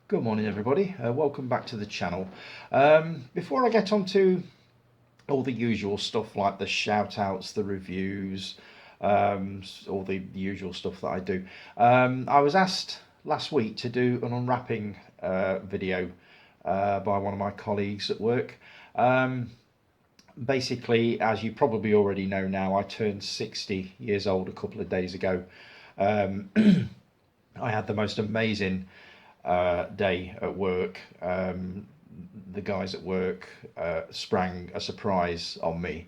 Good morning everybody, welcome back to the channel. Before I get on to all the usual stuff like the shout outs, the reviews, all the usual stuff that I do, I was asked last week to do an unwrapping video by one of my colleagues at work. Basically, as you probably already know now, I turned 60 years old a couple of days ago. I had the most amazing day at work. The guys at work sprang a surprise on me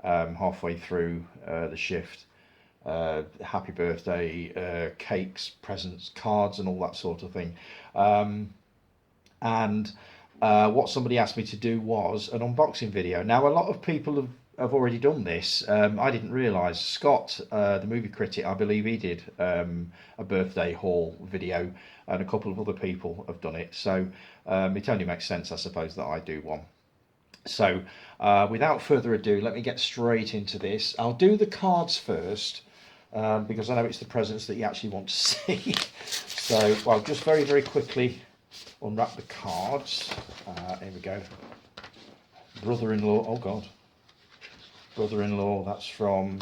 halfway through the shift. Happy birthday, cakes, presents, cards and all that sort of thing. And what somebody asked me to do was an unboxing video. Now, a lot of people have already done this. I didn't realise. Scott, the movie critic, I believe he did a birthday haul video, and a couple of other people have done it. So it only makes sense, I suppose, that I do one. So without further ado, let me get straight into this. I'll do the cards first, because I know it's the presents that you actually want to see. So I'll just very, very quickly unwrap the cards. Here we go. Brother-in-law, oh God. Brother-in-law, that's from,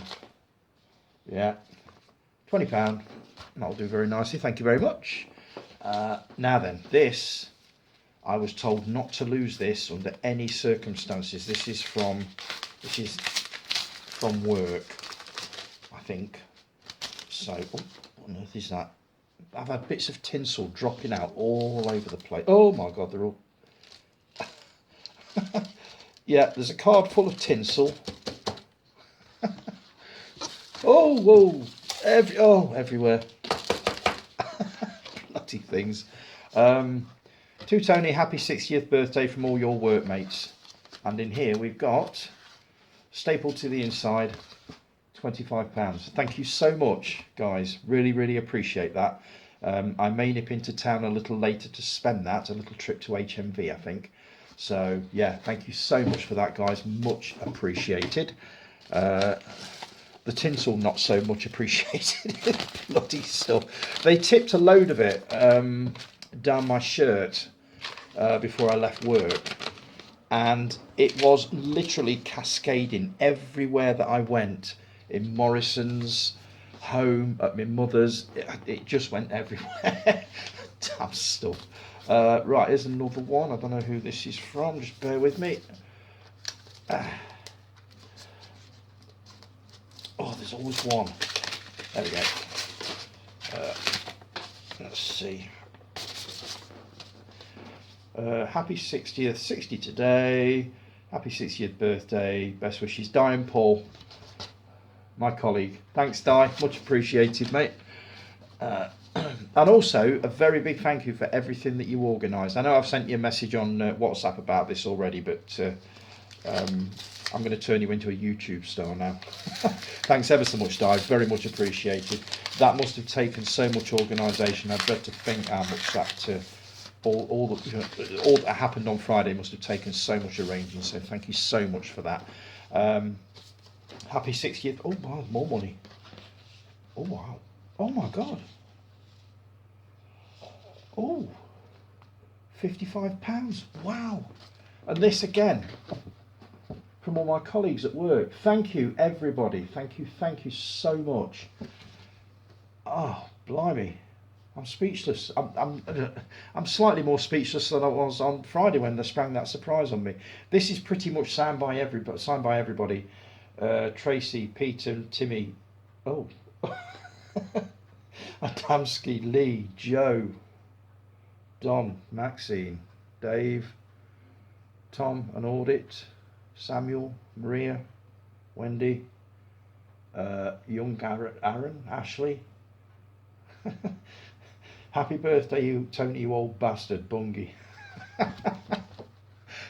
yeah, £20. That'll do very nicely, thank you very much. Now then, this, I was told not to lose this under any circumstances. This is from work, I think. So, oh, what on earth is that? I've had bits of tinsel dropping out all over the place. Oh my God, they're all... Yeah, there's a card full of tinsel. Oh, whoa, everywhere. Bloody things. To Tony, happy 60th birthday from all your workmates. And in here we've got, stapled to the inside, £25. Thank you so much, guys. Really, really appreciate that. I may nip into town a little later to spend that, a little trip to HMV, I think. So, yeah, thank you so much for that, guys. Much appreciated. The tinsel, not so much appreciated. Bloody stuff. They tipped a load of it down my shirt before I left work. And it was literally cascading everywhere that I went. In Morrison's, home, at my mother's. It just went everywhere. Damn stuff. Right, here's another one. I don't know who this is from. Just bear with me. Oh, there's always one. There we go. Let's see. Happy 60th, 60 today. Happy 60th birthday. Best wishes, Di and Paul, my colleague. Thanks, Di. Much appreciated, mate. And also, a very big thank you for everything that you organised. I know I've sent you a message on WhatsApp about this already, but I'm going to turn you into a YouTube star now. Thanks ever so much, Di. Very much appreciated. That must have taken so much organisation. I'd dread to think how much that all that happened on Friday must have taken so much arranging. So thank you so much for that. Happy 60th. Oh wow, more money. Oh wow. Oh my God. Oh, £55. Wow. And this again from all my colleagues at work. Thank you, everybody. Thank you so much. Oh, blimey. I'm speechless. I'm slightly more speechless than I was on Friday when they sprang that surprise on me. This is pretty much signed by everybody. Tracy, Peter, Timmy. Oh. Adamski, Lee, Joe, Don, Maxine, Dave, Tom, an audit, Samuel, Maria, Wendy, young Aaron, Ashley. Happy birthday, you Tony, you old bastard, Bungie.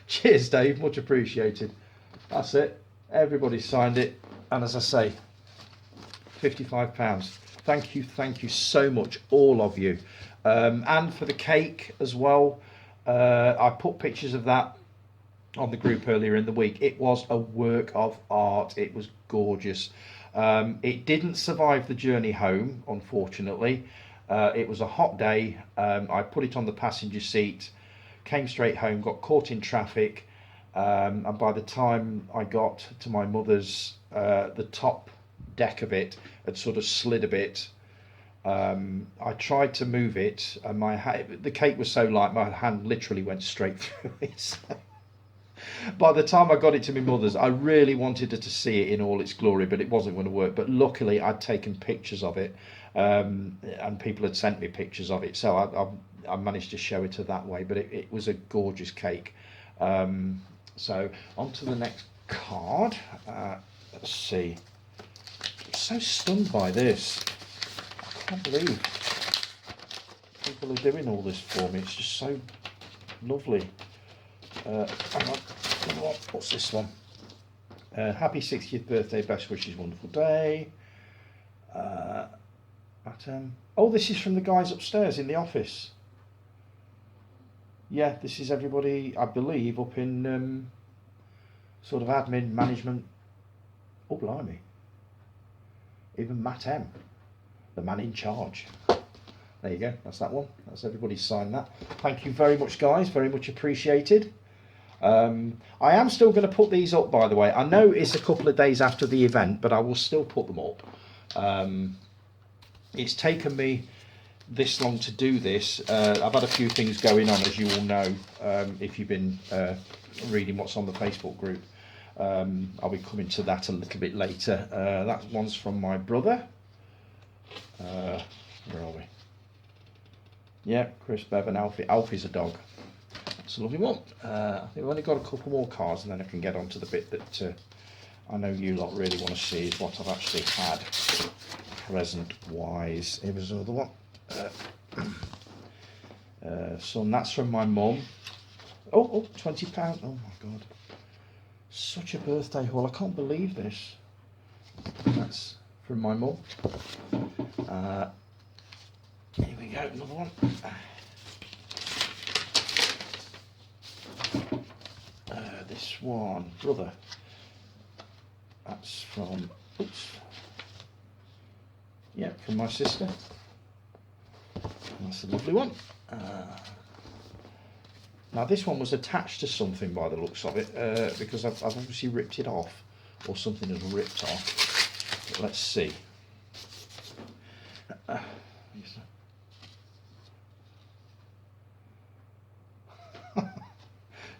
Cheers, Dave, much appreciated. That's it. Everybody signed it, and as I say, £55. Thank you so much, all of you. And for the cake as well, I put pictures of that on the group earlier in the week. It was a work of art. It was gorgeous. It didn't survive the journey home, unfortunately. It was a hot day. I put it on the passenger seat, came straight home, got caught in traffic, and by the time I got to my mother's, the top deck of it had sort of slid a bit. I tried to move it, and the cake was so light, my hand literally went straight through it. By the time I got it to my mother's, I really wanted her to see it in all its glory, but it wasn't going to work. But luckily, I'd taken pictures of it, and people had sent me pictures of it, so I managed to show it her that way. But it was a gorgeous cake. So on to the next card. Let's see. I'm so stunned by this. I can't believe people are doing all this for me. It's just so lovely. Hang on. What's this one? Happy 60th birthday, best wishes, wonderful day. Oh, this is from the guys upstairs in the office. Yeah, this is everybody, I believe, up in sort of admin, management. Oh, blimey. Even Matt M, the man in charge. There you go, that's that one. That's everybody signed that. Thank you very much, guys, very much appreciated. I am still going to put these up, by the way. I know it's a couple of days after the event, but I will still put them up. It's taken me this long to do this. I've had a few things going on, as you all know, if you've been reading what's on the Facebook group. I'll be coming to that a little bit later. That one's from my brother. Where are we? Yeah, Chris, Bev and Alfie. Alfie's a dog. That's a lovely one. I think we've only got a couple more cards, and then I can get on to the bit that I know you lot really want to see, is what I've actually had present-wise. Here was another one. So that's from my mum. Oh, £20. Oh my God. Such a birthday haul. I can't believe this. That's from my mum. Here we go, another one. This one, brother. That's from, yeah, from my sister. That's a lovely one. Now this one was attached to something by the looks of it, because I've obviously ripped it off, or something has ripped off. But let's see.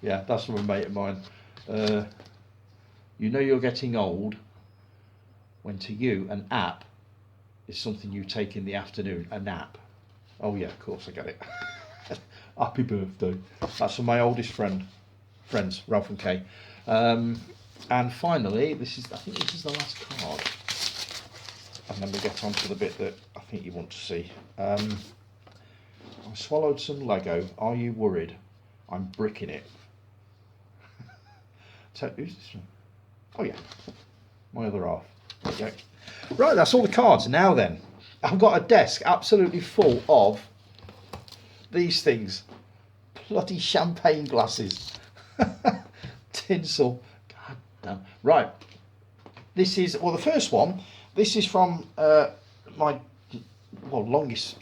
Yeah, that's from a mate of mine. You know you're getting old when to you an app is something you take in the afternoon. A nap. Oh yeah, of course I get it. Happy birthday. That's from my oldest friends, Ralph and Kay. And finally, I think this is the last card. And then we get on to the bit that I think you want to see. I swallowed some Lego. Are you worried? I'm bricking it. So, who's this one? Oh yeah, my other half. There you go. Right, that's all the cards. Now then, I've got a desk absolutely full of these things. Bloody champagne glasses. Tinsel. God damn. Right. This is, well, the first one, this is from my longest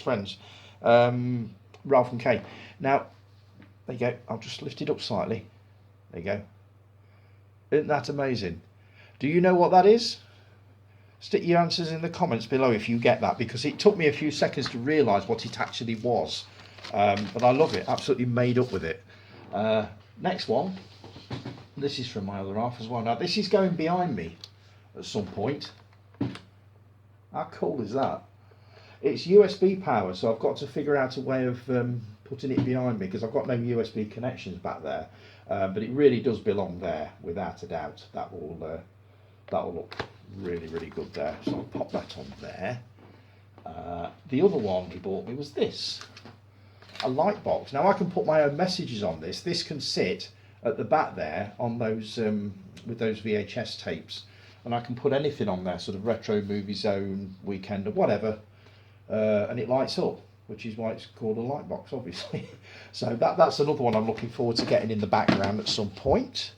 friends, Ralph and Kay. Now, there you go. I'll just lift it up slightly. There you go. Isn't that amazing? Do you know what that is? Stick your answers in the comments below if you get that, because it took me a few seconds to realise what it actually was. But I love it. Absolutely made up with it. Next one. This is from my other half as well. Now this is going behind me at some point. How cool is that? It's USB power, so I've got to figure out a way of putting it behind me, because I've got no USB connections back there. But it really does belong there, without a doubt. That will look really, really good there. So I'll pop that on there. The other one he bought me was this, a light box. Now I can put my own messages on this. This can sit at the back there on those with those VHS tapes, and I can put anything on there, sort of RetroMovieZone, Weekend, or whatever, and it lights up, which is why it's called a light box, obviously. So that's another one I'm looking forward to getting in the background at some point,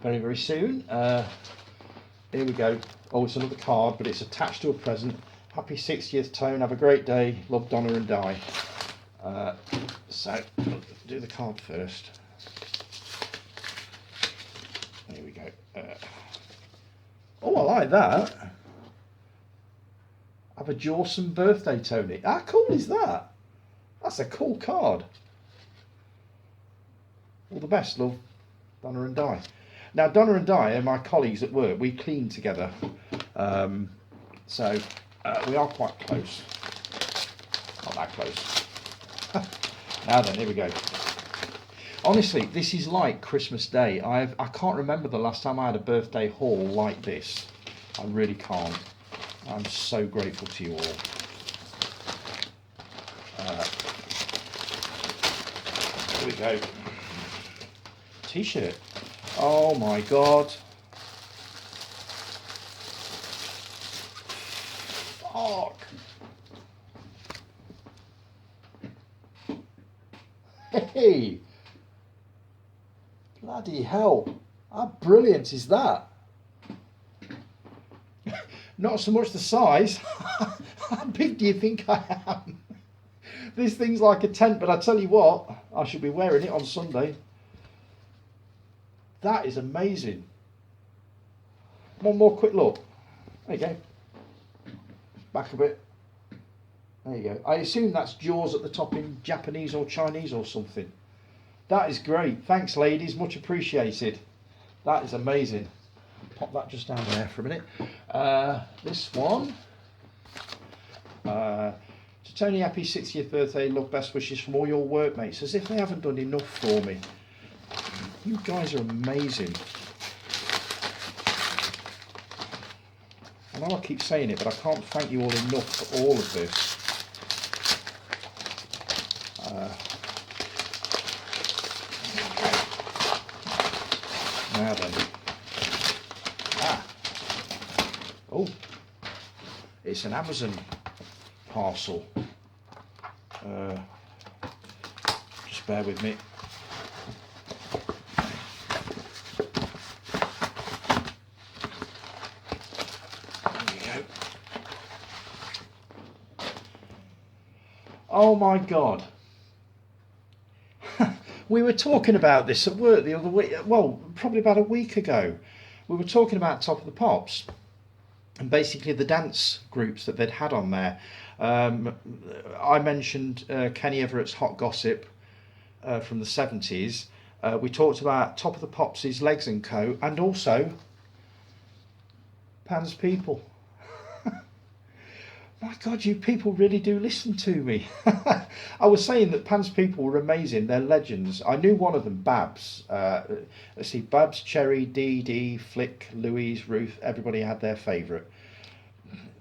very, very soon. Here we go. Oh, it's another card, but it's attached to a present. Happy 60th, Tone. Have a great day. Love, Donna and Di. So, do the card first. There we go. Oh, I like that. Have a Jawsome birthday, Tony. How cool is that? That's a cool card. All the best, love, Donna and Di. Now, Donna and Di are my colleagues at work. We clean together. So we are quite close. Not that close. Now then, here we go. Honestly, this is like Christmas Day. I can't remember the last time I had a birthday haul like this. I really can't. I'm so grateful to you all. Here we go. T-shirt. Oh my God. Fuck. Hey. Bloody hell. How brilliant is that? Not so much the size. How big do you think I am? This thing's like a tent, but I tell you what, I should be wearing it on Sunday. That is amazing. One more quick look. There you go. Back a bit. There you go. I assume that's Jaws at the top in Japanese or Chinese or something. That is great. Thanks, ladies. Much appreciated. That is amazing. Pop that just down there for a minute. This one. To Tony, happy 60th birthday. Love, best wishes from all your workmates. As if they haven't done enough for me. You guys are amazing. I know I keep saying it, but I can't thank you all enough for all of this. Now then. Oh, it's an Amazon parcel. Just bear with me. Oh my God. We were talking about this at work the other week, well, probably about a week ago. We were talking about Top of the Pops and basically the dance groups that they'd had on there. I mentioned Kenny Everett's Hot Gossip from the 70s. We talked about Top of the Pops' Legs and Co. and also Pan's People. My God, you people really do listen to me. I was saying that Pan's People were amazing. They're legends. I knew one of them, Babs. Let's see, Babs, Cherry, Dee Dee, Flick, Louise, Ruth. Everybody had their favourite.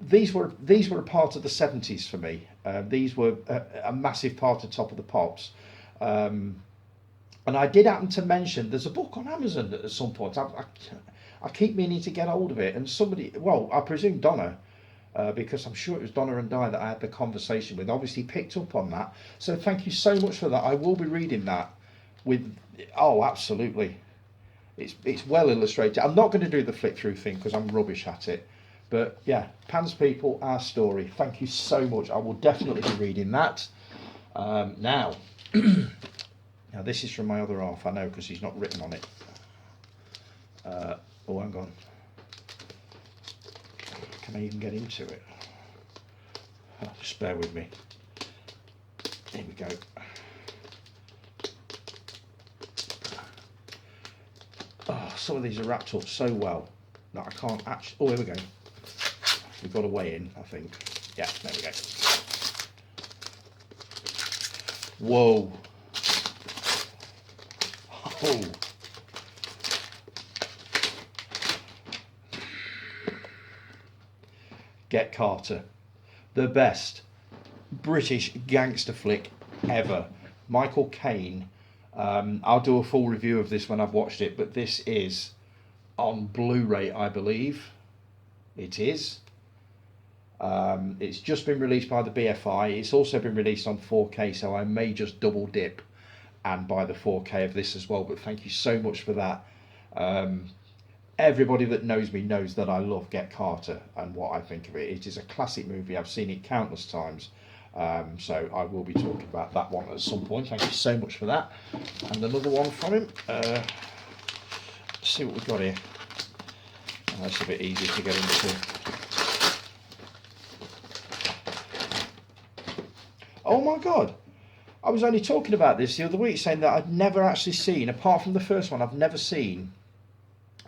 These were a part of the 70s for me. These were a massive part of Top of the Pops. And I did happen to mention there's a book on Amazon at some point. I keep meaning to get hold of it. And somebody, well, I presume Donna, because I'm sure it was Donna and Di that I had the conversation with, obviously picked up on that. So thank you so much for that. I will be reading that with, oh, absolutely. It's well illustrated. I'm not going to do the flick through thing because I'm rubbish at it. But yeah, Pan's People, Our Story. Thank you so much. I will definitely be reading that. Now, now this is from my other half, I know, because he's not written on it. Oh, hang on. Can I even get into it? Oh, just bear with me. Here we go. Oh, some of these are wrapped up so well that I can't actually... Oh, here we go. We've got a way in, I think. Yeah, there we go. Whoa. Oh. Get Carter. The best British gangster flick ever. Michael Caine. I'll do a full review of this when I've watched it, but this is on Blu-ray, I believe. It is. It's just been released by the BFI. It's also been released on 4K, so I may just double dip and buy the 4K of this as well. But thank you so much for that. everybody that knows me knows that I love Get Carter and what I think of it. It is a classic movie. I've seen it countless times. So I will be talking about that one at some point. Thank you so much for that. And another one from him. Let's see what we've got here. That's a bit easier to get into. Oh my God. I was only talking about this the other week, saying that I'd never actually seen, apart from the first one, I've never seen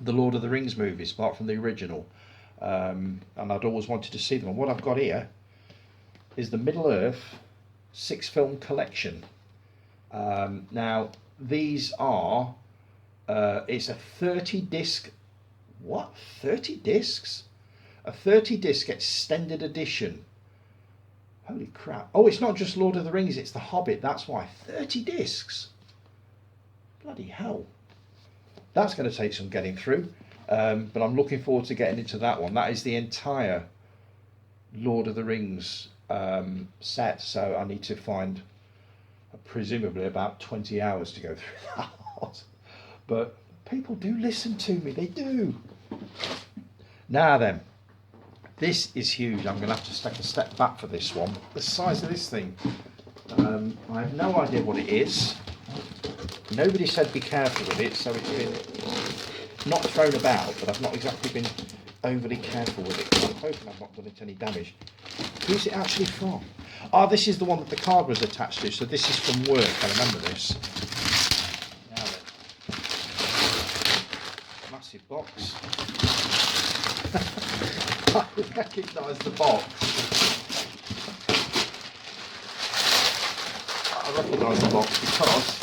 the Lord of the Rings movies, apart from the original. And I'd always wanted to see them. And what I've got here is the Middle-earth 6-film collection. Now, these are, it's a 30-disc, what? 30 discs? A 30-disc extended edition. Holy crap. Oh, it's not just Lord of the Rings, it's The Hobbit, that's why. 30 discs. Bloody hell. That's going to take some getting through. But I'm looking forward to getting into that one. That is the entire Lord of the Rings set, so I need to find presumably about 20 hours to go through that lot. But people do listen to me, they do. Now then, this is huge. I'm going to have to take a step back for this one. The size of this thing, I have no idea what it is. Nobody said be careful with it, so it's been not thrown about, but I've not exactly been overly careful with it. I'm hoping I've not done it any damage. Who's it actually from? Ah, this is the one that the card was attached to, so this is from work. I remember this. Now then. Massive box. I recognise the box. I recognise the box because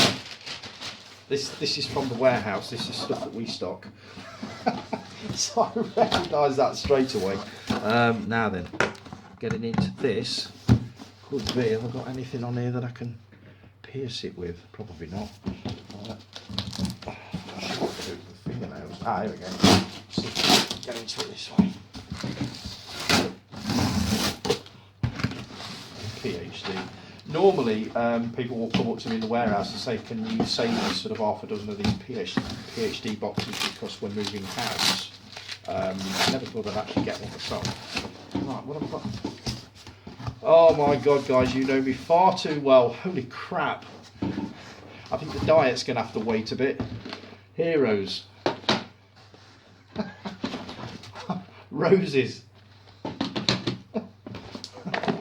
this is from the warehouse. This is stuff that we stock. So I recognise that straight away. Now then, getting into this, could be, have I got anything on here that I can pierce it with? Probably not. Fingernails. Ah, here we go. See if I can get into it this way. PhD. Normally, people will come up to me in the warehouse and say, can you save me sort of half a dozen of these PhD boxes because we're moving house. I never thought I'd actually get one myself. Right, what have I got? Oh my God, guys, you know me far too well. Holy crap. I think the diet's going to have to wait a bit. Heroes. Roses.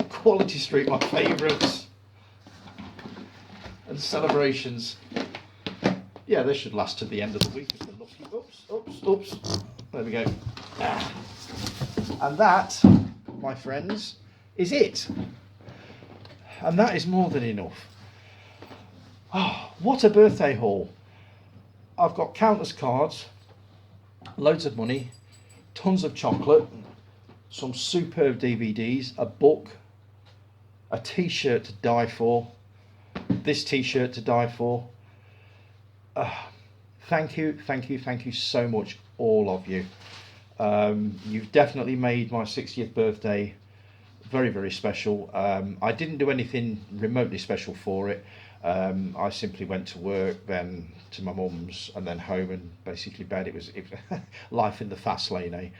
Quality Street, my favourites. And Celebrations. Yeah, they should last to the end of the week if they're lucky. Oops. There we go. Ah. And that, my friends, is it. And that is more than enough. Oh, what a birthday haul. I've got countless cards, loads of money, tons of chocolate, some superb DVDs, a book, a t-shirt to die for, this t-shirt to die for. Thank you so much, all of you. You've definitely made my 60th birthday very, very special. I didn't do anything remotely special for it. I simply went to work, then to my mum's, and then home and basically bed. It was life in the fast lane, eh?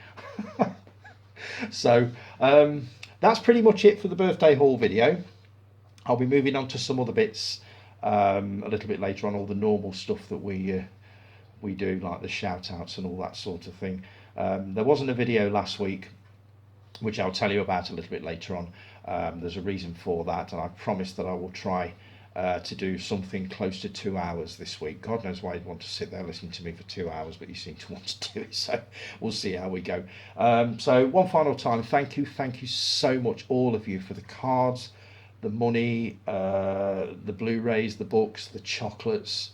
So that's pretty much it for the birthday haul video. I'll be moving on to some other bits a little bit later on, all the normal stuff that we do, like the shout outs and all that sort of thing. There wasn't a video last week, which I'll tell you about a little bit later on. There's a reason for that, and I promise that I will try to do something close to 2 hours this week. God knows why you'd want to sit there listening to me for 2 hours, but you seem to want to do it, so we'll see how we go. So one final time, thank you so much, all of you, for the cards, the money, the Blu-rays, the books, the chocolates.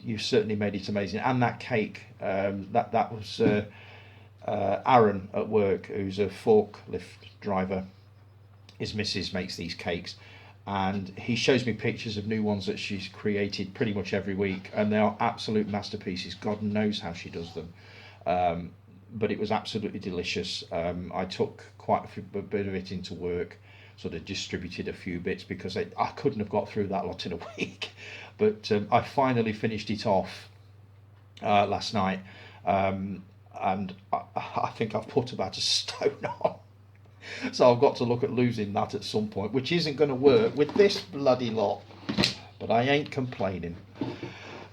You certainly made it amazing, and that cake. That was Aaron at work, who's a forklift driver. His missus makes these cakes, and he shows me pictures of new ones that she's created pretty much every week, and they are absolute masterpieces. God knows how she does them, but it was absolutely delicious. I took quite a bit of it into work, sort of distributed a few bits because I couldn't have got through that lot in a week. But I finally finished it off last night, and I think I've put about a stone on. So I've got to look at losing that at some point, which isn't going to work with this bloody lot. But I ain't complaining.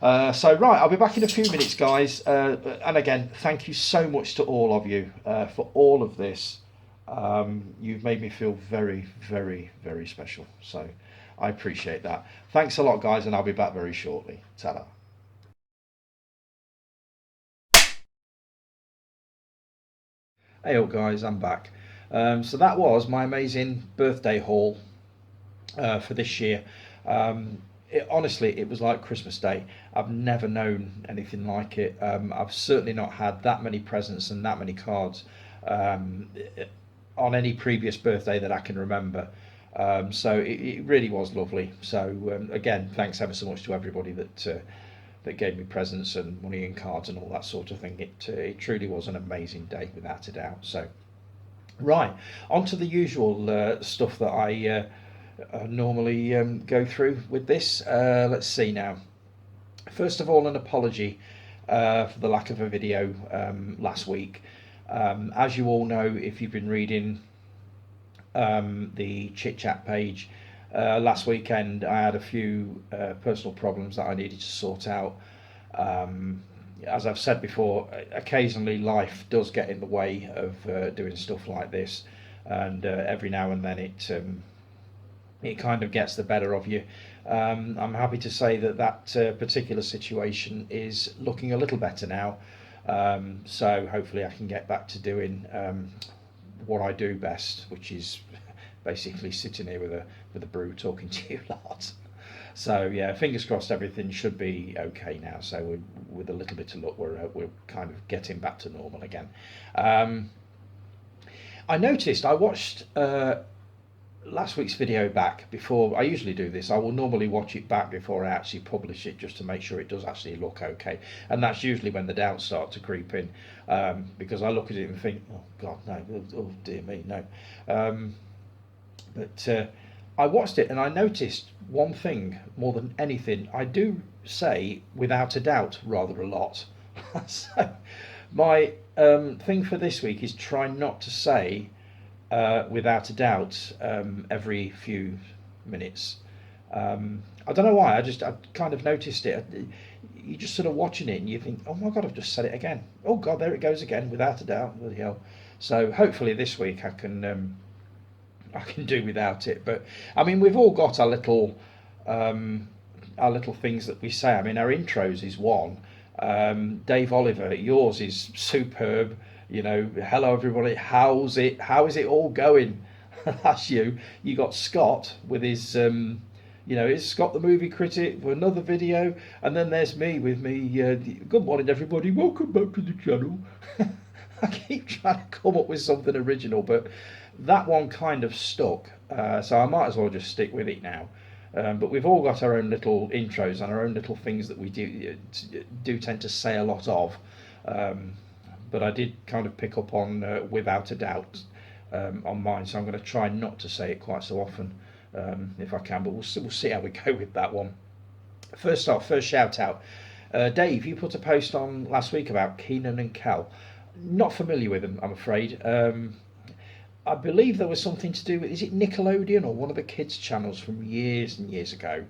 So right, I'll be back in a few minutes, guys. And again, thank you so much to all of you for all of this. You've made me feel very, very, very special. So I appreciate that. Thanks a lot, guys, and I'll be back very shortly. Ta-da. Hey up, guys, I'm back. So that was my amazing birthday haul for this year. Honestly, it was like Christmas Day. I've never known anything like it. I've certainly not had that many presents and that many cards um, on any previous birthday that I can remember. So it really was lovely. So again, thanks ever so much to everybody that gave me presents and money and cards and all that sort of thing. It truly was an amazing day, without a doubt. So right, on to the usual stuff that I normally go through with this. Let's see now. First of all, an apology for the lack of a video last week. As you all know, if you've been reading the ChitChat page, last weekend I had a few personal problems that I needed to sort out. As I've said before, occasionally life does get in the way of doing stuff like this, and every now and then it kind of gets the better of you. I'm happy to say that particular situation is looking a little better now. So hopefully I can get back to doing what I do best, which is basically sitting here with a brew talking to you lot. So yeah, fingers crossed everything should be okay now. So with a little bit of luck, we're kind of getting back to normal again. I noticed I watched last week's video back before. I usually do this. I will normally watch it back before I actually publish it, just to make sure it does actually look okay, and that's usually when the doubts start to creep in, because I look at it and think, oh god, no, oh dear me, no. But I watched it and I noticed one thing more than anything. I do say without a doubt rather a lot. So my thing for this week is try not to say without a doubt every few minutes. I don't know why. I kind of noticed it. You're just sort of watching it and you think, oh my god, I've just said it again. Oh god, there it goes again, without a doubt. Bloody hell. So hopefully this week I can do without it. But I mean, we've all got our little things that we say. I mean, our intros is one. Dave Oliver, yours is superb. You know, hello everybody. How is it all going? That's you. You got Scott with his is Scott the movie critic for another video, and then there's me with me. Good morning everybody. Welcome back to the channel. I keep trying to come up with something original, but that one kind of stuck. So I might as well just stick with it now. But we've all got our own little intros and our own little things that we do tend to say a lot of. But I did kind of pick up on without a doubt on mine, so I'm going to try not to say it quite so often if I can. But we'll see how we go with that one. First shout out. Dave, you put a post on last week about Keenan and Kel. Not familiar with them, I'm afraid. I believe there was something to do with, is it Nickelodeon or one of the kids' channels from years and years ago?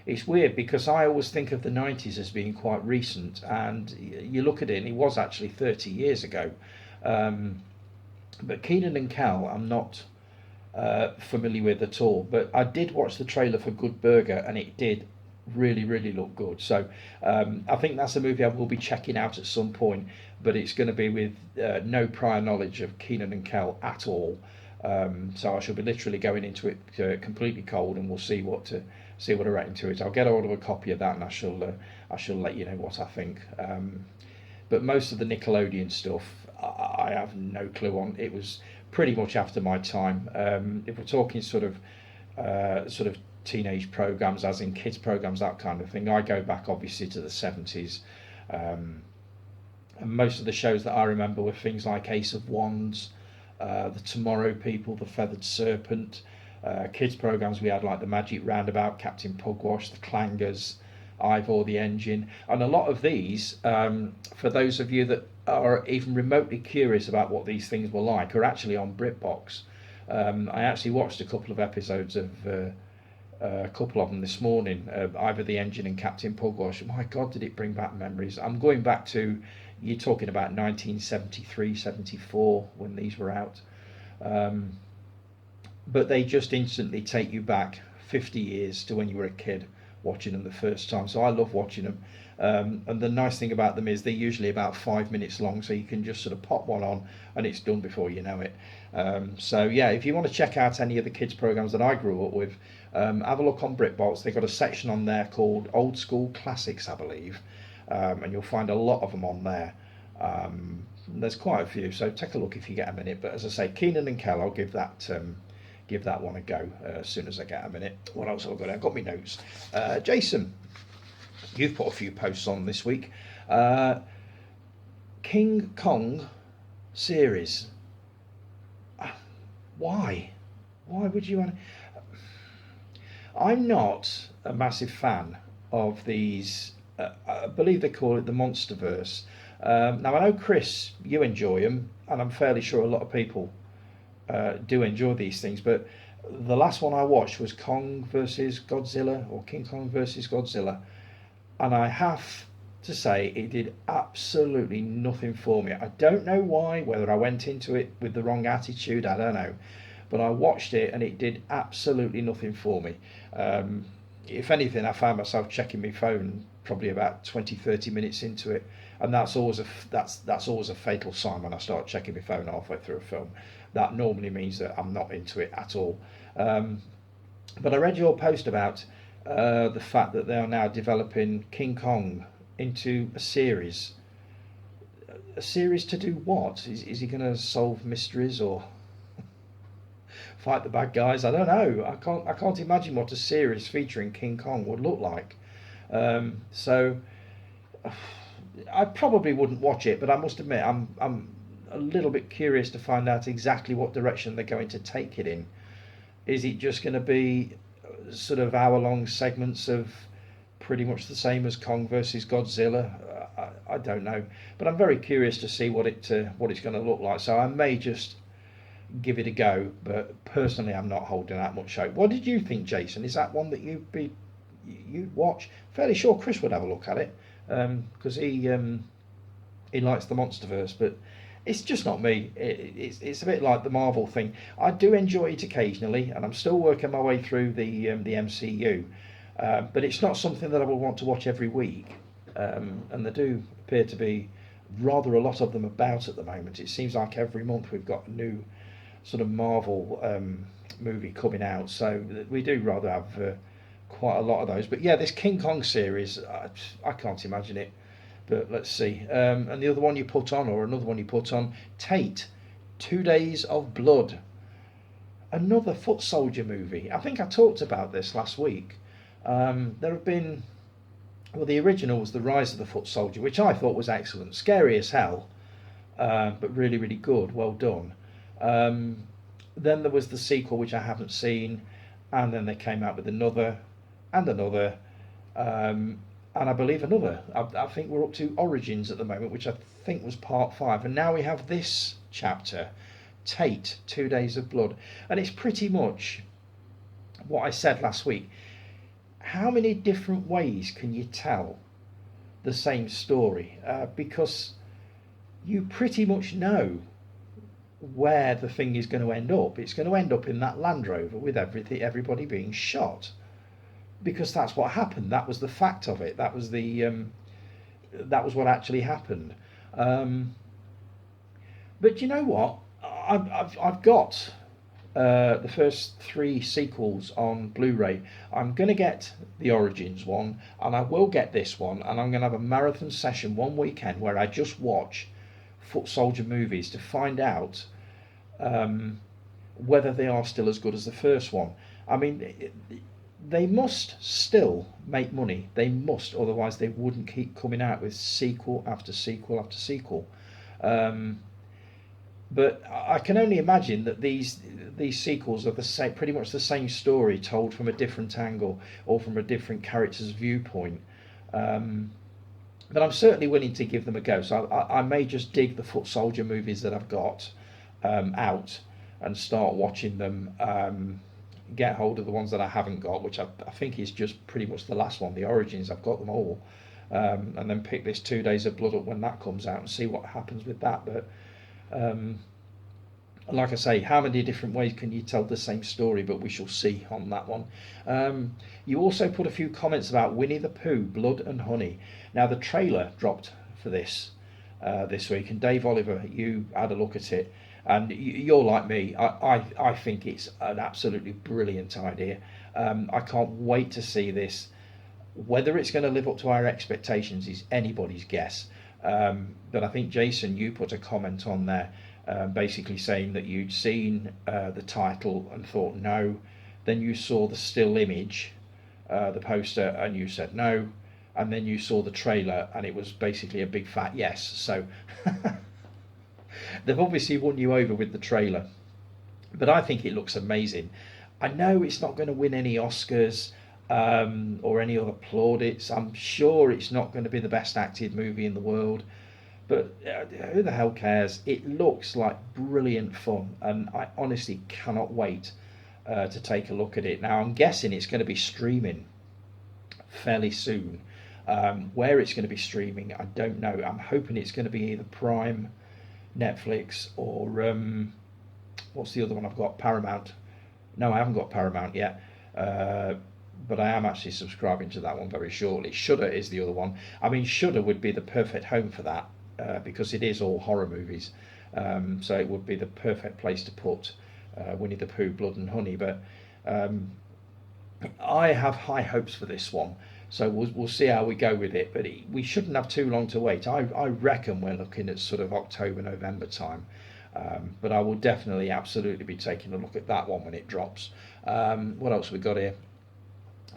It's weird because I always think of the 90s as being quite recent, and you look at it and it was actually 30 years ago. But Keenan and Kel I'm not familiar with at all, but I did watch the trailer for Good Burger and it did really, really look good. So I think that's a movie I will be checking out at some point, but it's going to be with no prior knowledge of Keenan and Kel at all. So I shall be literally going into it completely cold, and we'll see what I reckon to it. I'll get hold of a copy of that, and I shall let you know what I think. But most of the Nickelodeon stuff, I have no clue on. It was pretty much after my time. If we're talking sort of teenage programs, as in kids programs, that kind of thing, I go back obviously to the 70s. And most of the shows that I remember were things like Ace of Wands, the Tomorrow People, the Feathered Serpent. Kids programs we had like the Magic Roundabout, Captain Pugwash, the Clangers. Ivor the Engine, and a lot of these, for those of you that are even remotely curious about what these things were like, are actually on BritBox. I actually watched a couple of episodes of a couple of them this morning, Ivor the Engine and Captain Pugwash. My God, did it bring back memories. I'm going back to, you're talking about 1973, 74 when these were out. But they just instantly take you back 50 years to when you were a kid watching them the first time. So I love watching them. And the nice thing about them is they're usually about 5 minutes long, so you can just sort of pop one on and it's done before you know it. So yeah, if you want to check out any of the kids programs that I grew up with, have a look on BritBox. They've got a section on there called Old School Classics, I believe, and you'll find a lot of them on there. There's quite a few, so take a look if you get a minute. But as I say, Keenan and Kel, I'll give that one a go as soon as I get a minute. What else have I got? I've got my notes. Jason, you've put a few posts on this week. King Kong series. Why? Why would you want? I'm not a massive fan of these. I believe they call it the Monsterverse. Now I know, Chris, you enjoy them, and I'm fairly sure a lot of people do enjoy these things. But the last one I watched was Kong versus Godzilla, or King Kong versus Godzilla, and I have to say it did absolutely nothing for me. I don't know why. Whether I went into it with the wrong attitude, I don't know. But I watched it and it did absolutely nothing for me. If anything, I found myself checking my phone probably about 20-30 minutes into it, and that's always a fatal sign when I start checking my phone halfway through a film. That normally means that I'm not into it at all. But I read your post about the fact that they are now developing King Kong into a series. A series to do what? Is he going to solve mysteries or fight the bad guys? I don't know. I can't imagine what a series featuring King Kong would look like. So I probably wouldn't watch it, but I must admit I'm a little bit curious to find out exactly what direction they're going to take it in. Is it just going to be sort of hour-long segments of pretty much the same as Kong versus Godzilla? I don't know, but I'm very curious to see what it's going to look like. So I may just give it a go, but personally I'm not holding out much hope. What did you think, Jason? Is that one that you'd watch? Fairly sure Chris would have a look at it, because he likes the Monsterverse, but it's just not me. It's a bit like the Marvel thing. I do enjoy it occasionally, and I'm still working my way through the MCU, but it's not something that I will want to watch every week. And there do appear to be rather a lot of them about at the moment. It seems like every month we've got a new sort of Marvel movie coming out, so we do rather have quite a lot of those. But yeah, this King Kong series, I can't imagine it, but let's see. And the other one you put on, or another one you put on, Tate, 2 Days of Blood, another foot soldier movie. I think I talked about this last week. There have been, well, the original was The Rise of the Foot Soldier, which I thought was excellent, scary as hell, but really, really good, well done. Then there was the sequel, which I haven't seen, and then they came out with another, and another, and I believe another. I think we're up to Origins at the moment, which I think was part 5, and now we have this chapter, Tate, 2 Days of Blood, and it's pretty much what I said last week. How many different ways can you tell the same story? Because you pretty much know where the thing is going to end up. It's going to end up in that Land Rover with everybody being shot, because that's what happened. That was the fact of it. That was what actually happened. But you know what? I've got the first 3 sequels on Blu-ray. I'm going to get the Origins one, and I will get this one, and I'm going to have a marathon session one weekend where I just watch foot soldier movies to find out whether they are still as good as the first one. I mean, they must still make money. They must, otherwise they wouldn't keep coming out with sequel after sequel after sequel. But I can only imagine that these sequels are the same, pretty much the same story told from a different angle or from a different character's viewpoint. But I'm certainly willing to give them a go. So I may just dig the foot soldier movies that I've got out and start watching them. Get hold of the ones that I haven't got, which I think is just pretty much the last one, the Origins. I've got them all, and then pick this 2 Days of Blood up when that comes out and see what happens with that. But like I say, how many different ways can you tell the same story? But we shall see on that one. You also put a few comments about Winnie the Pooh, Blood and Honey. Now the trailer dropped for this this week, and Dave Oliver, you had a look at it, and you're like me. I think it's an absolutely brilliant idea. I can't wait to see this. Whether it's going to live up to our expectations is anybody's guess. But I think, Jason, you put a comment on there basically saying that you'd seen the title and thought no, then you saw the still image, the poster, and you said no, and then you saw the trailer and it was basically a big fat yes. So they've obviously won you over with the trailer, but I think it looks amazing. I know it's not going to win any Oscars or any other plaudits. I'm sure it's not going to be the best acted movie in the world, but who the hell cares? It looks like brilliant fun, and I honestly cannot wait to take a look at it. Now I'm guessing it's going to be streaming fairly soon. Where it's going to be streaming, I don't know. I'm hoping it's going to be either Prime, Netflix, or what's the other one I've got? Paramount. No, I haven't got Paramount yet, but I am actually subscribing to that one very shortly. Shudder is the other one. I mean, Shudder would be the perfect home for that because it is all horror movies, so it would be the perfect place to put Winnie the Pooh, Blood and Honey. But I have high hopes for this one, so we'll see how we go with it. But we shouldn't have too long to wait. I reckon we're looking at sort of October, November time. But I will definitely, absolutely be taking a look at that one when it drops. What else we got here?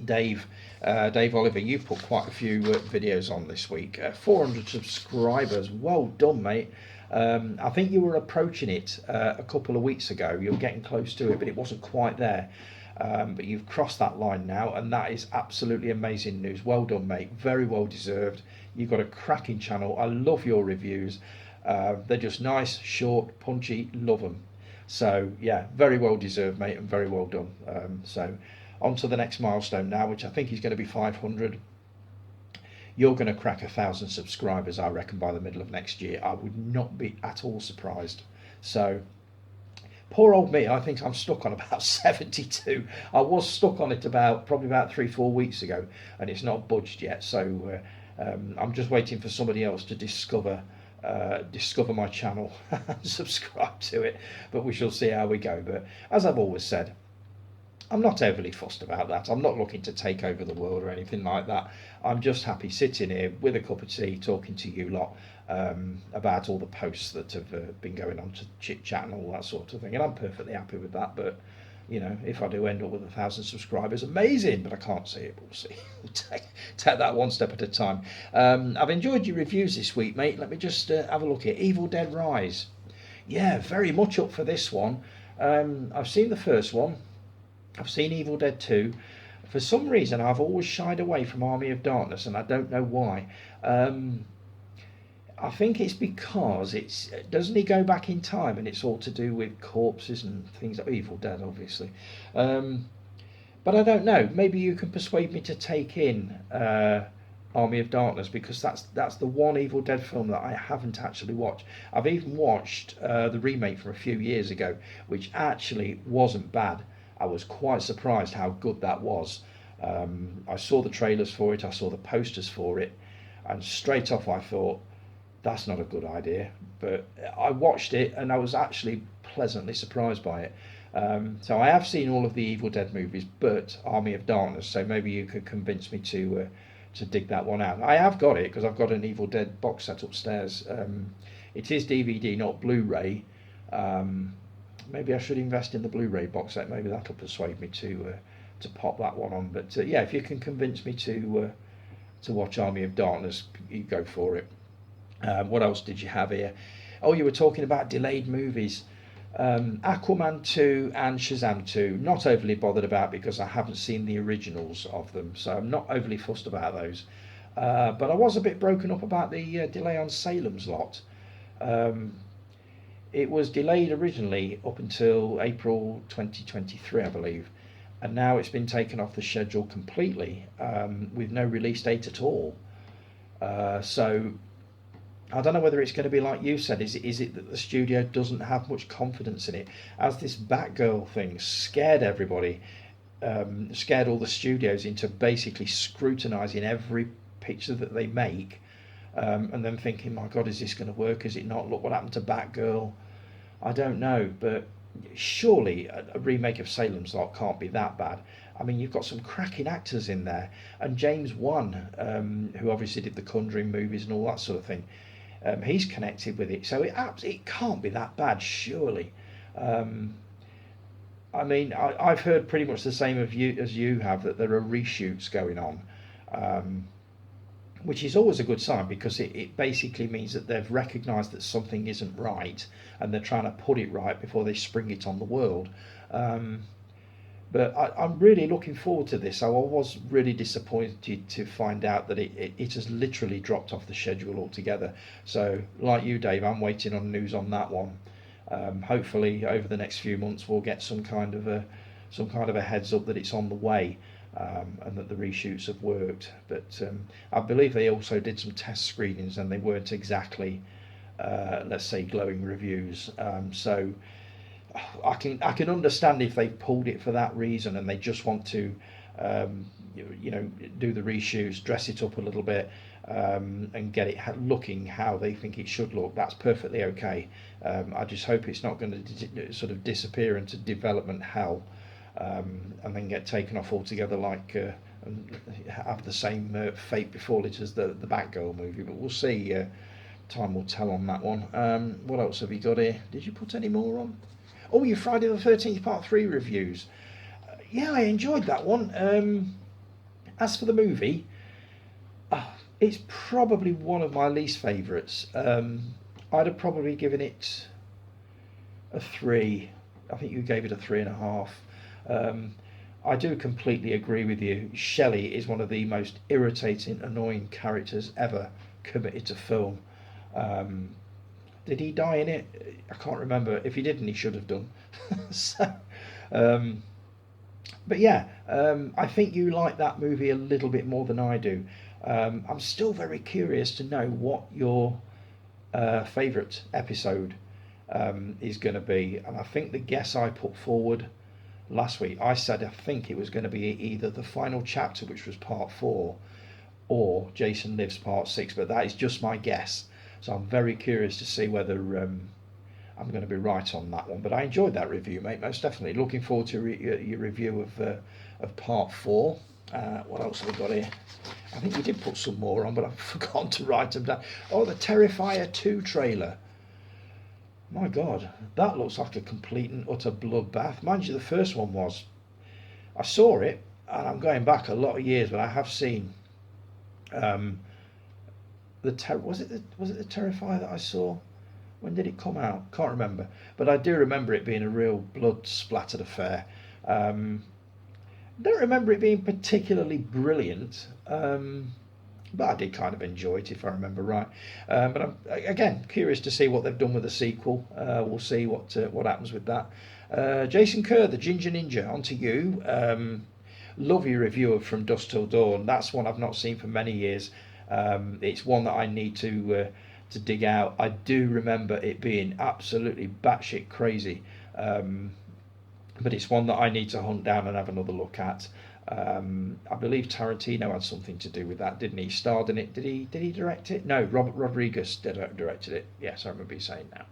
Dave Oliver, you've put quite a few videos on this week. 400 subscribers. Well done, mate. I think you were approaching it a couple of weeks ago. You were getting close to it, but it wasn't quite there. But you've crossed that line now, and that is absolutely amazing news. Well done, mate. Very well deserved. You've got a cracking channel. I love your reviews. They're just nice, short, punchy. Love them. So yeah, very well deserved, mate, and very well done. So on to the next milestone now, which I think is going to be 500. You're going to crack 1,000 subscribers, I reckon, by the middle of next year. I would not be at all surprised. So poor old me, I think I'm stuck on about 72. I was stuck on it probably about 3-4 weeks ago, and it's not budged yet. So I'm just waiting for somebody else to discover my channel and subscribe to it. But we shall see how we go. But as I've always said, I'm not overly fussed about that. I'm not looking to take over the world or anything like that. I'm just happy sitting here with a cup of tea talking to you lot about all the posts that have been going on to ChitChat and all that sort of thing, and I'm perfectly happy with that. But you know, if I do end up with 1,000 subscribers, amazing, but I can't see it. We'll see. We'll take that one step at a time. I've enjoyed your reviews this week, mate. Let me just have a look at Evil Dead Rise. Yeah, very much up for this one. I've seen the first one. I've seen Evil Dead 2. For some reason, I've always shied away from Army of Darkness, and I don't know why. I think it's because doesn't he go back in time, and it's all to do with corpses and things like Evil Dead, obviously. But I don't know. Maybe you can persuade me to take in Army of Darkness, because that's the one Evil Dead film that I haven't actually watched. I've even watched the remake from a few years ago, which actually wasn't bad. I was quite surprised how good that was. I saw the trailers for it, I saw the posters for it, and straight off I thought, that's not a good idea. But I watched it and I was actually pleasantly surprised by it. So I have seen all of the Evil Dead movies, but Army of Darkness, so maybe you could convince me to dig that one out. I have got it, because I've got an Evil Dead box set upstairs. It is DVD, not Blu-ray. Maybe I should invest in the Blu-ray box set. Maybe that'll persuade me to pop that one on. But yeah, if you can convince me to watch Army of Darkness, you go for it. What else did you have here? Oh, you were talking about delayed movies. Aquaman 2 and Shazam 2. Not overly bothered about, because I haven't seen the originals of them, so I'm not overly fussed about those. But I was a bit broken up about the delay on Salem's Lot. Um, it was delayed originally up until April 2023, I believe, and now it's been taken off the schedule completely, with no release date at all. So I don't know whether it's going to be like you said. Is it that the studio doesn't have much confidence in it, as this Batgirl thing scared everybody, scared all the studios into basically scrutinising every picture that they make, and then thinking, my God, is this going to work? Is it not? Look what happened to Batgirl. I don't know, but surely a remake of Salem's Lot can't be that bad. I mean, you've got some cracking actors in there, and James Wan, who obviously did the Conjuring movies and all that sort of thing, he's connected with it, so it can't be that bad, surely. Um, I mean, I've heard pretty much the same of you as you have, that there are reshoots going on, um, which is always a good sign, because it basically means that they've recognised that something isn't right, and they're trying to put it right before they spring it on the world. Um, but I'm really looking forward to this. So I was really disappointed to find out that it has literally dropped off the schedule altogether. So, like you, Dave, I'm waiting on news on that one. Hopefully, over the next few months, we'll get some kind of a heads up that it's on the way, and that the reshoots have worked. But I believe they also did some test screenings, and they weren't exactly, let's say, glowing reviews. So I can understand if they pulled it for that reason, and they just want to, you know, do the reshoots, dress it up a little bit, and get it looking how they think it should look. That's perfectly okay. I just hope it's not going to sort of disappear into development hell, and then get taken off altogether, like, and have the same fate befall it as the Batgirl movie. But we'll see. Time will tell on that one. What else have you got here? Did you put any more on? Oh, your Friday the 13th Part 3 reviews. Yeah, I enjoyed that one. As for the movie, it's probably one of my least favourites. I'd have probably given it a 3. I think you gave it a 3.5. I do completely agree with you. Shelley is one of the most irritating, annoying characters ever committed to film. Um, did he die in it? I can't remember. If he didn't, he should have done. So, um, but yeah, I think you like that movie a little bit more than I do. I'm still very curious to know what your favourite episode is going to be, and I think the guess I put forward last week, I said I think it was going to be either the final chapter, which was part 4, or Jason Lives part 6, but that is just my guess. So I'm very curious to see whether I'm going to be right on that one. But I enjoyed that review, mate, most definitely. Looking forward to your review of part 4. What else have we got here? I think we did put some more on, but I've forgotten to write them down. Oh, the Terrifier 2 trailer. My God, that looks like a complete and utter bloodbath. Mind you, the first one was. I saw it, and I'm going back a lot of years, but I have seen. Was it the Terrifier that I saw? When did it come out? Can't remember, but I do remember it being a real blood splattered affair. Don't remember it being particularly brilliant, but I did kind of enjoy it, if I remember right. But I'm again curious to see what they've done with the sequel. We'll see what happens with that. Jason Kerr, the Ginger Ninja, on to you. Love your review of From Dusk Till Dawn. That's one I've not seen for many years. It's one that I need to dig out. I do remember it being absolutely batshit crazy, but it's one that I need to hunt down and have another look at. I believe Tarantino had something to do with that, didn't he? Starred in it. Did he direct it? No, Robert Rodriguez directed it. Yes, I remember you saying now.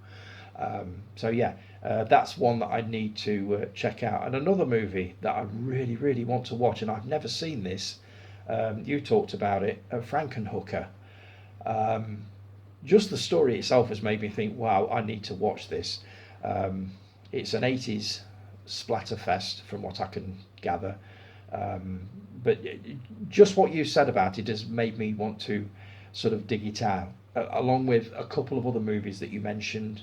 So yeah, that's one that I need to check out. And another movie that I really, really want to watch, and I've never seen this. You talked about it, Frankenhooker. Just the story itself has made me think, wow, I need to watch this. It's an 80s splatterfest, from what I can gather. But just what you said about it has made me want to sort of dig it out, along with a couple of other movies that you mentioned.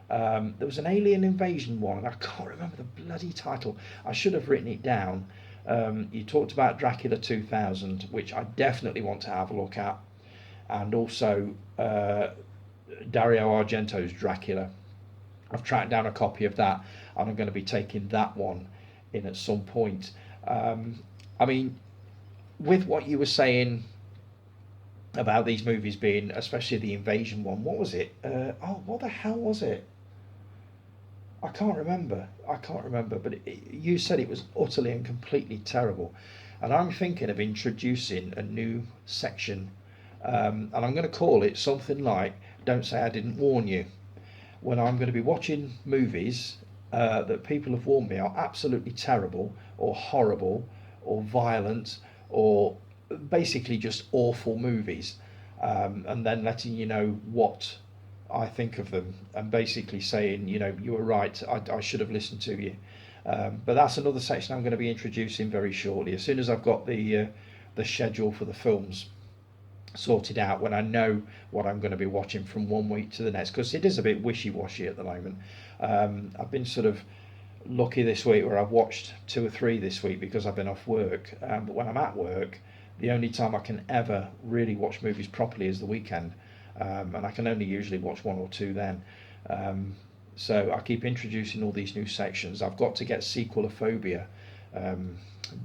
There was an alien invasion one, and I can't remember the bloody title. I should have written it down. You talked about Dracula 2000, which I definitely want to have a look at, and also Dario Argento's Dracula. I've tracked down a copy of that, and I'm going to be taking that one in at some point. I mean, with what you were saying about these movies being, especially the invasion one, what was it? What the hell was it? I can't remember. But you said it was utterly and completely terrible. And I'm thinking of introducing a new section, and I'm going to call it something like "Don't Say I Didn't Warn You." When I'm going to be watching movies that people have warned me are absolutely terrible, or horrible, or violent, or basically just awful movies, and then letting you know what I think of them, and basically saying, you were right, I should have listened to you. But that's another section I'm going to be introducing very shortly, as soon as I've got the schedule for the films sorted out, when I know what I'm going to be watching from one week to the next, because it is a bit wishy-washy at the moment. I've been sort of lucky this week where I've watched 2 or 3 this week because I've been off work, but when I'm at work, the only time I can ever really watch movies properly is the weekend, and I can only usually watch 1 or 2 then. So I keep introducing all these new sections. I've got to get Sequelophobia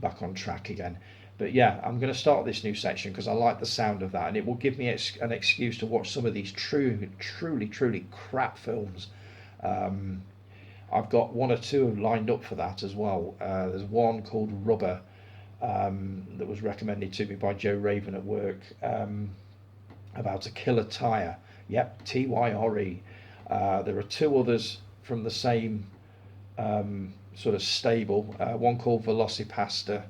back on track again. But yeah, I'm going to start this new section because I like the sound of that, and it will give me an excuse to watch some of these truly crap films. I've got 1 or 2 lined up for that as well. There's one called Rubber that was recommended to me by Joe Raven at work, about a killer tyre. Yep, Tyre. There are 2 others from the same sort of stable. One called Velocipasta,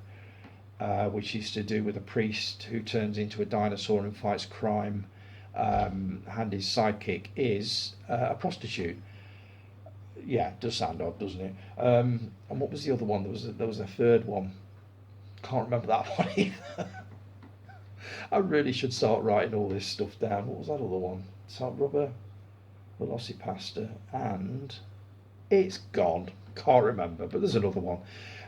which is to do with a priest who turns into a dinosaur and fights crime, and his sidekick is a prostitute. Yeah, it does sound odd, doesn't it? And what was the other one? There was a third one. Can't remember that one either. I really should start writing all this stuff down. What was that other one? Salt Rubber, Velocipasta, and it's gone. Can't remember, but there's another one.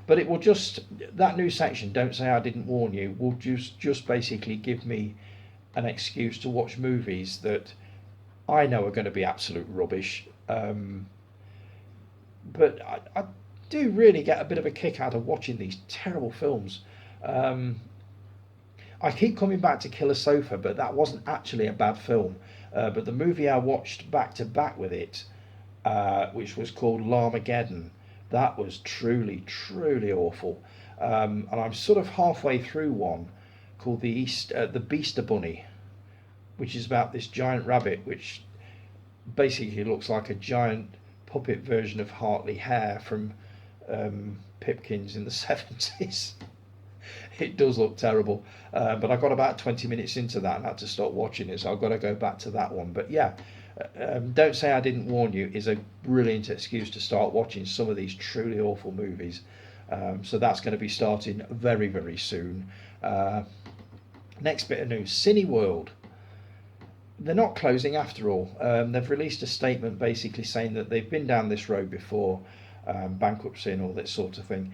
But it will just, that new section, Don't Say I Didn't Warn You, will just basically give me an excuse to watch movies that I know are going to be absolute rubbish. But I do really get a bit of a kick out of watching these terrible films. I keep coming back to Killer Sofa, but that wasn't actually a bad film. But the movie I watched back to back with it, which was called Larmageddon, that was truly awful. And I'm sort of halfway through one called the Beaster Bunny, which is about this giant rabbit which basically looks like a giant puppet version of Hartley Hare from Pipkins in the 70s. It does look terrible, but I got about 20 minutes into that and had to stop watching it, so I've got to go back to that one. But yeah, Don't Say I Didn't Warn You is a brilliant excuse to start watching some of these truly awful movies. So that's going to be starting very soon. Next bit of news, Cineworld. They're not closing after all. They've released a statement basically saying that they've been down this road before, bankruptcy and all that sort of thing.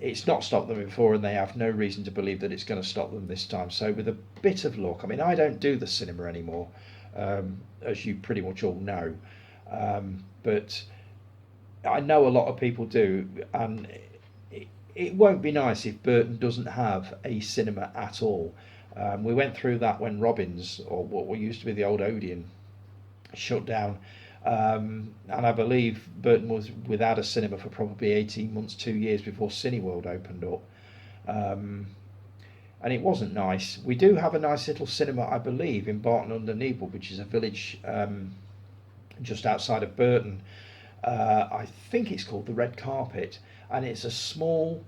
It's not stopped them before, and they have no reason to believe that it's going to stop them this time. So with a bit of luck, I mean, I don't do the cinema anymore, as you pretty much all know, but I know a lot of people do, and it won't be nice if Burton doesn't have a cinema at all. We went through that when Robbins, or what used to be the old Odeon, shut down. And I believe Burton was without a cinema for probably 18 months, 2 years before Cineworld opened up. And it wasn't nice. We do have a nice little cinema, I believe, in Barton-under-Needle, which is a village just outside of Burton. I think it's called the Red Carpet, and it's a small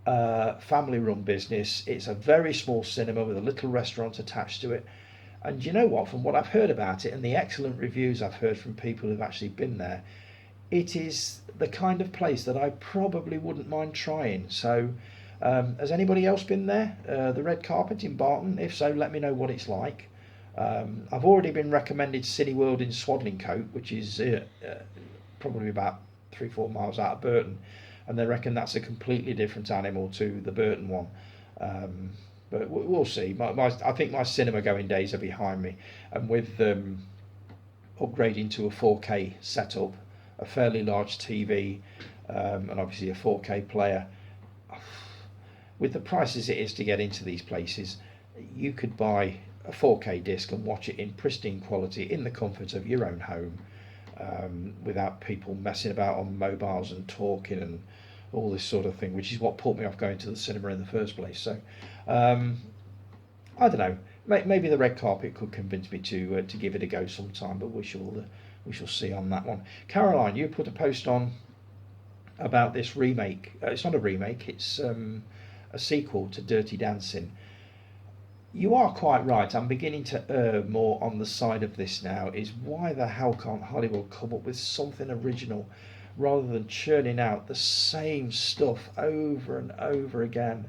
family-run business. It's a very small cinema with a little restaurant attached to it. And you know what, from what I've heard about it and the excellent reviews I've heard from people who've actually been there, it is the kind of place that I probably wouldn't mind trying. So has anybody else been there, the Red Carpet in Barton? If so, let me know what it's like. I've already been recommended Cineworld in Swadlincote, which is probably about 3-4 miles out of Burton. and they reckon that's a completely different animal to the Burton one. But we'll see. I think my cinema going days are behind me, and with upgrading to a 4K setup, a fairly large TV, and obviously a 4K player, with the prices it is to get into these places, you could buy a 4K disc and watch it in pristine quality in the comfort of your own home, without people messing about on mobiles and talking and all this sort of thing, which is what put me off going to the cinema in the first place. So I don't know. Maybe the red carpet could convince me to give it a go sometime, but we shall see on that one. Caroline, you put a post on about this remake. It's not a remake. It's a sequel to Dirty Dancing. You are quite right. I'm beginning to err more on the side of this now. Is why the hell can't Hollywood come up with something original rather than churning out the same stuff over and over again?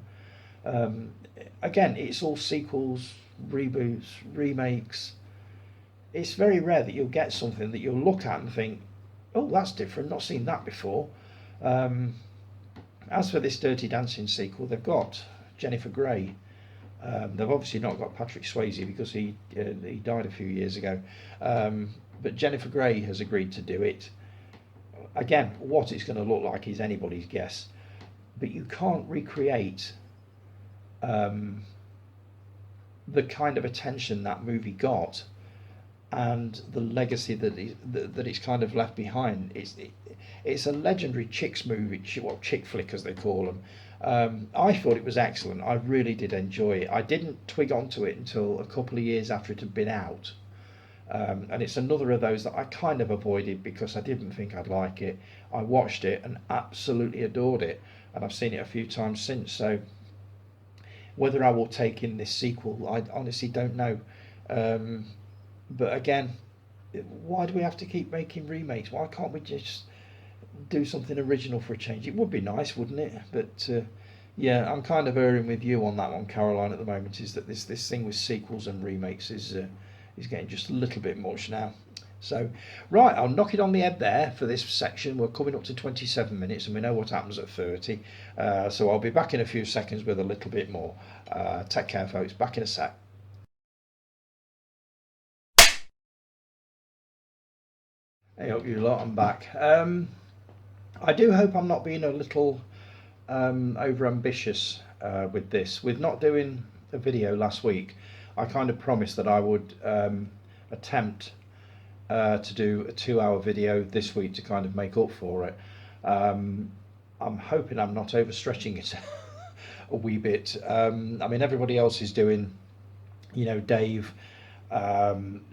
Again, it's all sequels, reboots, remakes. It's very rare that you'll get something that you'll look at and think, oh, that's different, not seen that before. As for this Dirty Dancing sequel, they've got Jennifer Grey. They've obviously not got Patrick Swayze because he died a few years ago. But Jennifer Grey has agreed to do it. Again, what it's going to look like is anybody's guess. But you can't recreate the kind of attention that movie got and the legacy that it's kind of left behind. It's a legendary chicks movie, chick flick as they call them. I thought it was excellent. I really did enjoy it. I didn't twig onto it until a couple of years after it had been out. And it's another of those that I kind of avoided because I didn't think I'd like it. I watched it and absolutely adored it, and I've seen it a few times since. So whether I will take in this sequel, I honestly don't know. But again, why do we have to keep making remakes? Why can't we just do something original for a change? It would be nice, wouldn't it? But yeah, I'm kind of erring with you on that one, Caroline, at the moment. Is that this thing with sequels and remakes is getting just a little bit much now. So right, I'll knock it on the head there for this section. We're coming up to 27 minutes and we know what happens at 30. So I'll be back in a few seconds with a little bit more. Take care, folks. Back in a sec. Hey up you lot, I'm back. I do hope I'm not being a little over ambitious with this. With not doing a video last week, I kind of promised that I would attempt to do a 2-hour video this week to kind of make up for it. I'm hoping I'm not overstretching it a wee bit. I mean, everybody else is doing, you know, Dave,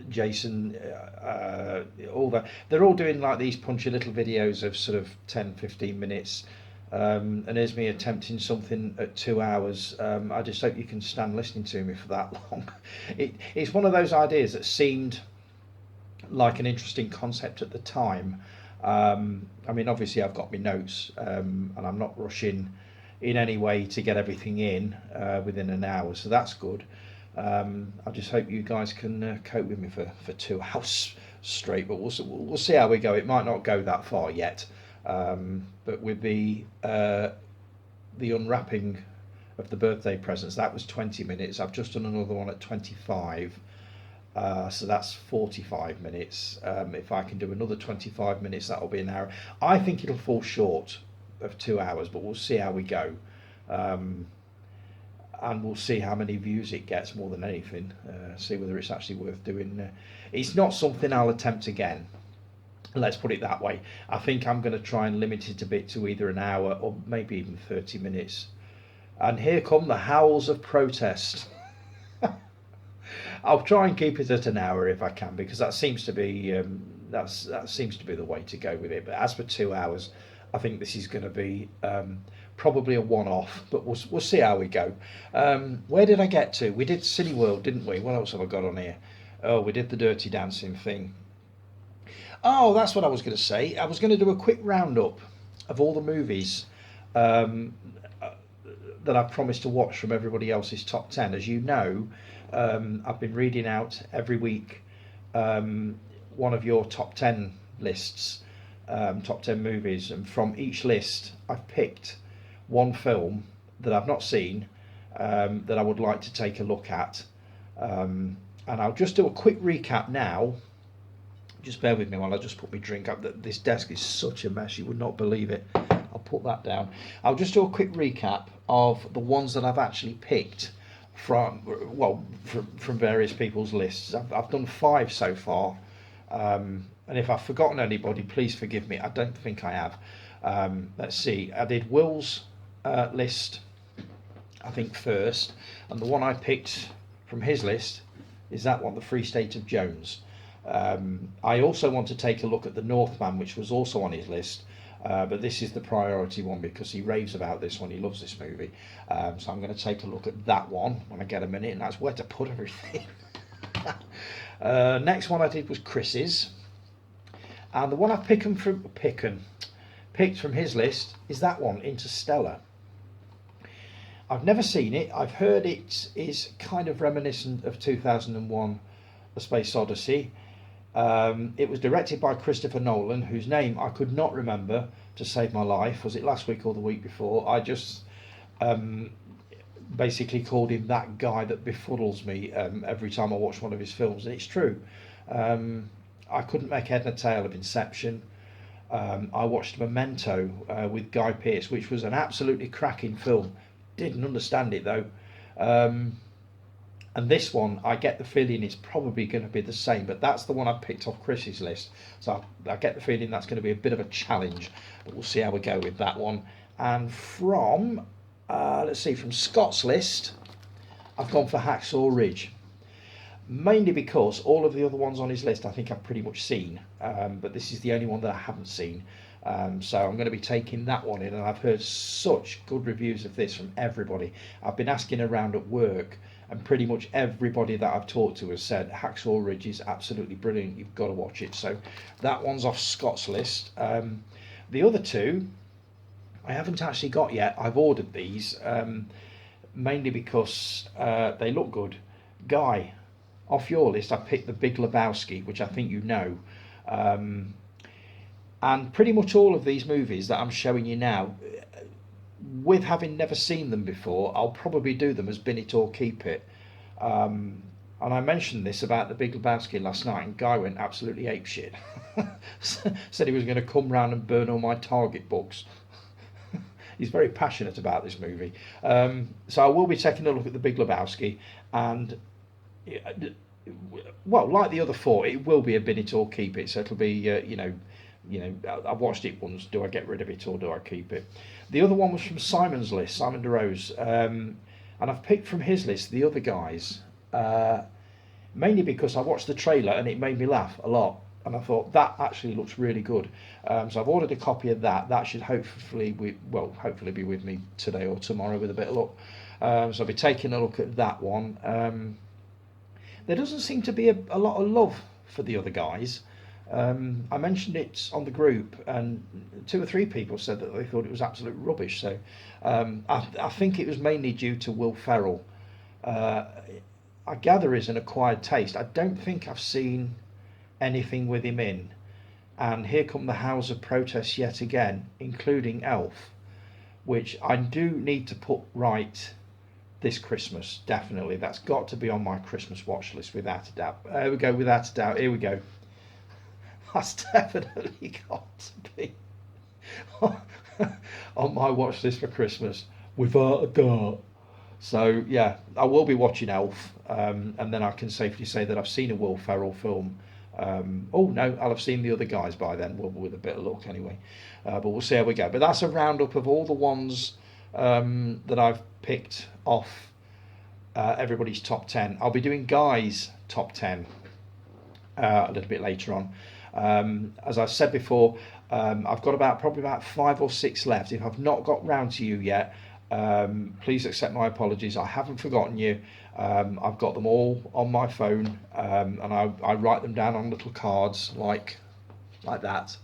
Jason, all that. They're all doing like these punchy little videos of sort of 10-15 minutes. And here's me attempting something at 2 hours. I just hope you can stand listening to me for that long. It's one of those ideas that seemed like an interesting concept at the time. I mean, obviously I've got my notes, and I'm not rushing in any way to get everything in within an hour, so that's good. I just hope you guys can cope with me for 2 hours straight, but we'll see how we go. It might not go that far yet, but with the unwrapping of the birthday presents, that was 20 minutes. I've just done another one at 25, so that's 45 minutes. If I can do another 25 minutes, that'll be an hour. I think it'll fall short of 2 hours, but we'll see how we go. And we'll see how many views it gets more than anything. See whether it's actually worth doing. It's not something I'll attempt again. Let's put it that way. I think I'm going to try and limit it a bit to either an hour or maybe even 30 minutes. And here come the howls of protest. I'll try and keep it at an hour if I can, because that seems to be that seems to be the way to go with it. But as for 2 hours, I think this is going to be probably a one-off, but we'll see how we go. Where did I get to? We did Cineworld, didn't we? What else have I got on here? Oh, we did the Dirty Dancing thing. Oh, that's what I was going to say. I was going to do a quick roundup of all the movies that I've promised to watch from everybody else's top 10. As you know, I've been reading out every week one of your top 10 lists. top 10 movies, and from each list I've picked one film that I've not seen, that I would like to take a look at, and I'll just do a quick recap now. Just bear with me while I just put my drink up. This desk is such a mess, you would not believe it. I'll put that down. I'll just do a quick recap of the ones that I've actually picked from various people's lists. I've done 5 so far, and if I've forgotten anybody, please forgive me. I don't think I have. Let's see. I did Will's list, I think, first, and the one I picked from his list is that one, The Free State of Jones. I also want to take a look at The Northman, which was also on his list, but this is the priority one because he raves about this one. He loves this movie, so I'm going to take a look at that one when I get a minute, and that's where to put everything. Next one I did was Chris's, and the one I've picked from his list is that one, Interstellar. I've never seen it. I've heard it is kind of reminiscent of 2001: A Space Odyssey. It was directed by Christopher Nolan, whose name I could not remember to save my life. Was it last week or the week before? I just basically called him that guy that befuddles me every time I watch one of his films, and it's true. I couldn't make head and tail of Inception. I watched Memento with Guy Pearce, which was an absolutely cracking film. Didn't understand it though. And this one, I get the feeling it's probably going to be the same, but that's the one I picked off Chris's list. So I get the feeling that's going to be a bit of a challenge, but we'll see how we go with that one. And from, let's see, from Scott's list, I've gone for Hacksaw Ridge. Mainly because all of the other ones on his list I think I've pretty much seen, but this is the only one that I haven't seen. So I'm going to be taking that one in, and I've heard such good reviews of this from everybody. I've been asking around at work, and pretty much everybody that I've talked to has said Hacksaw Ridge is absolutely brilliant, you've got to watch it. So that one's off Scott's list. The other two I haven't actually got yet. I've ordered these mainly because they look good. Guy, off your list I picked The Big Lebowski, which I think you know. And pretty much all of these movies that I'm showing you now, with having never seen them before, I'll probably do them as bin it or keep it. And I mentioned this about The Big Lebowski last night, and Guy went absolutely apeshit. Said he was going to come round and burn all my Target books. He's very passionate about this movie. So I will be taking a look at The Big Lebowski, and well, like the other 4, it will be a bin it or keep it. So it'll be I've watched it once. Do I get rid of it or do I keep it? The other one was from Simon's list, Simon DeRose, and I've picked from his list The Other Guys, mainly because I watched the trailer and it made me laugh a lot, and I thought that actually looks really good. So I've ordered a copy of that. That should hopefully be with me today or tomorrow with a bit of luck. So I'll be taking a look at that one. There doesn't seem to be a lot of love for The Other Guys. I mentioned it on the group, and 2 or 3 people said that they thought it was absolute rubbish. So I think it was mainly due to Will Ferrell. I gather is an acquired taste. I don't think I've seen anything with him in. And here come the howls of protest yet again, including Elf, which I do need to put right this Christmas. Definitely, that's got to be on my Christmas watch list without a doubt. There we go, without a doubt. Here we go. That's definitely got to be on my watch list for Christmas, without a doubt. So yeah, I will be watching Elf, and then I can safely say that I've seen a Will Ferrell film. Oh no, I'll have seen The Other Guys by then, with a bit of luck anyway. But we'll see how we go. But that's a roundup of all the ones that I've picked off everybody's top 10. I'll be doing Guy's top 10 a little bit later on. As I said before, I've got probably about 5 or 6 left. If I've not got round to you yet, please accept my apologies. I haven't forgotten you. I've got them all on my phone, and I write them down on little cards like that.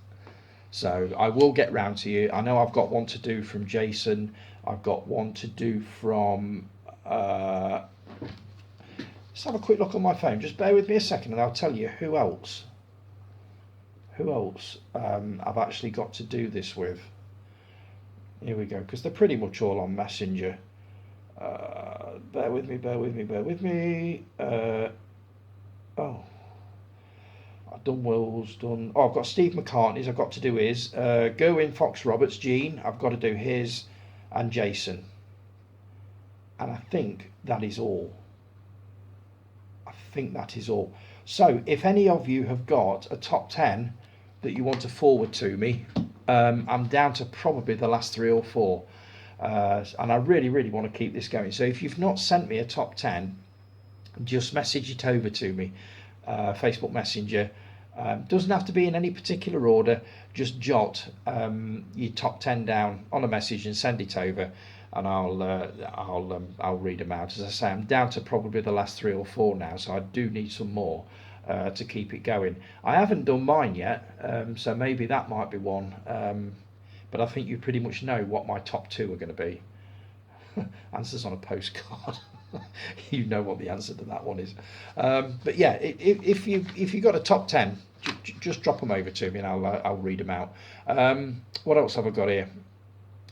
So I will get round to you. I know I've got one to do from Jason. I've got one to do from... let's have a quick look on my phone. Just bear with me a second and I'll tell you who else who else I've actually got to do this with. Here we go, because they're pretty much all on Messenger. Bear with me. Oh, I've done Will's, done. Oh, I've got Steve McCartney's. I've got to do his. Gerwin Fox Roberts, Gene. I've got to do his, and Jason. And I think that is all. So, if any of you have got a top 10 that you want to forward to me, I'm down to probably the last 3 or 4. And I really want to keep this going. So if you've not sent me a top 10, just message it over to me, Facebook Messenger. Doesn't have to be in any particular order. Just jot your top 10 down on a message and send it over, and I'll read them out. As I say, I'm down to probably the last 3 or 4 now, so I do need some more to keep it going. I haven't done mine yet, so maybe that might be one. But I think you pretty much know what my top 2 are going to be. Answers on a postcard. You know what the answer to that one is. But yeah, if you got a top 10, just drop them over to me and I'll read them out. What else have I got here?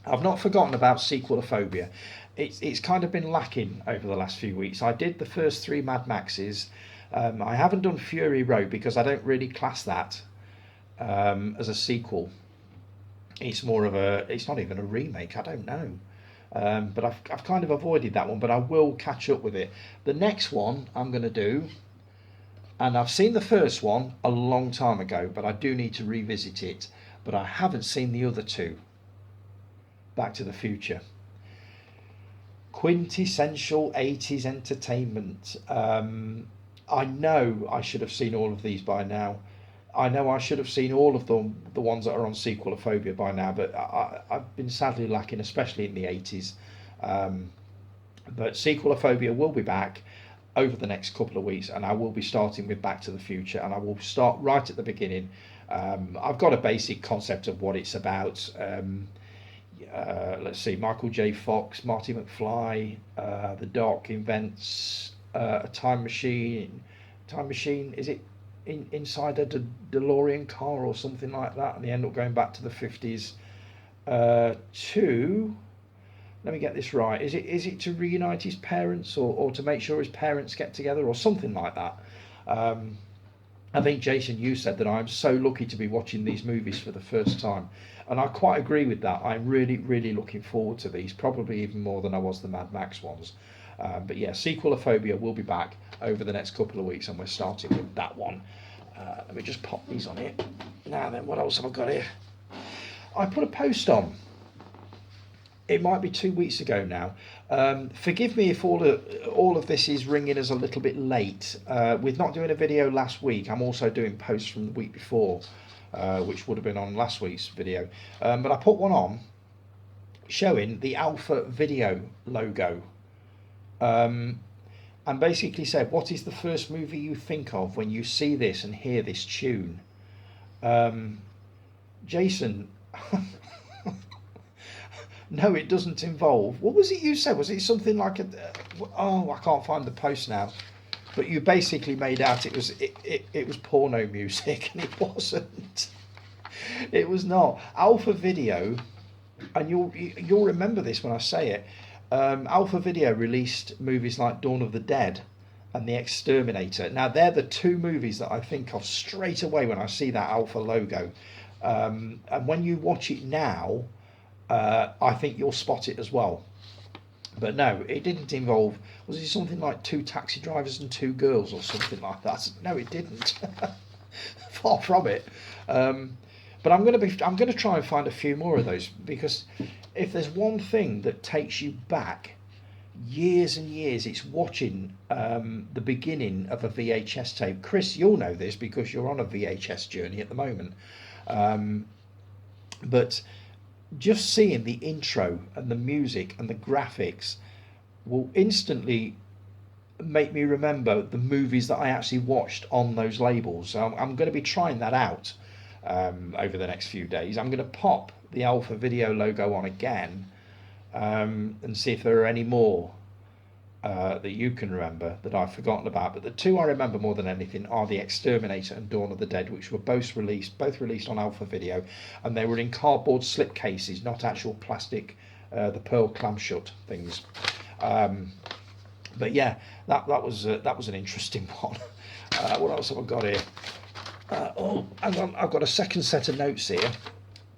I've not forgotten about Sequelophobia. It's kind of been lacking over the last few weeks. I did the first 3 Mad Maxes. I haven't done Fury Road because I don't really class that as a sequel. It's more of it's not even a remake, I don't know. But I've kind of avoided that one, but I will catch up with it. The next one I'm going to do, and I've seen the first one a long time ago, but I do need to revisit it. But I haven't seen the other 2. Back to the Future. Quintessential 80s entertainment. I know I should have seen all of these by now. I know I should have seen all of them, the ones that are on Sequelophobia by now, but I've been sadly lacking, especially in the 80s. But Sequelophobia will be back over the next couple of weeks, and I will be starting with Back to the Future, and I will start right at the beginning. I've got a basic concept of what it's about. Let's see, Michael J. Fox, Marty McFly, the Doc invents a time machine. Is it inside a DeLorean car or something like that, and they end up going back to the 50s to, let me get this right, is it to reunite his parents, or to make sure his parents get together, or something like that. I think, Jason, you said that I'm so lucky to be watching these movies for the first time, and I quite agree with that. I'm really looking forward to these, probably even more than I was the Mad Max ones. But yeah, Sequelophobia will be back over the next couple of weeks, and we're starting with that one. Let me just pop these on here. Now then, what else have I got here? I put a post on. It might be 2 weeks ago now. Forgive me if all of this is ringing as a little bit late. With not doing a video last week, I'm also doing posts from the week before, which would have been on last week's video. But I put one on showing the Alpha Video logo. And basically said, what is the first movie you think of when you see this and hear this tune? Jason, no, it doesn't involve. What was it you said? Was it something like I can't find the post now. But you basically made out it was porno music, and it wasn't. It was not. Alpha Video, and you'll remember this when I say it. Alpha Video released movies like Dawn of the Dead and The Exterminator. Now, they're the 2 movies that I think of straight away when I see that Alpha logo. And when you watch it now, I think you'll spot it as well. But no, it didn't involve, was it something like 2 taxi drivers and 2 girls or something like that? No, it didn't. Far from it. But I'm going to try and find a few more of those, because if there's one thing that takes you back years and years, it's watching the beginning of a VHS tape. Chris, you'll know this because you're on a VHS journey at the moment. But just seeing the intro and the music and the graphics will instantly make me remember the movies that I actually watched on those labels. So I'm going to be trying that out over the next few days. I'm going to pop the Alpha Video logo on again and see if there are any more that you can remember that I've forgotten about, but the two I remember more than anything are The Exterminator and Dawn of the Dead, which were both released on Alpha Video, and they were in cardboard slipcases, not actual plastic, the pearl clam shut things. But yeah, that was an interesting one. What else have I got here? Oh, hang on, I've got a second set of notes here.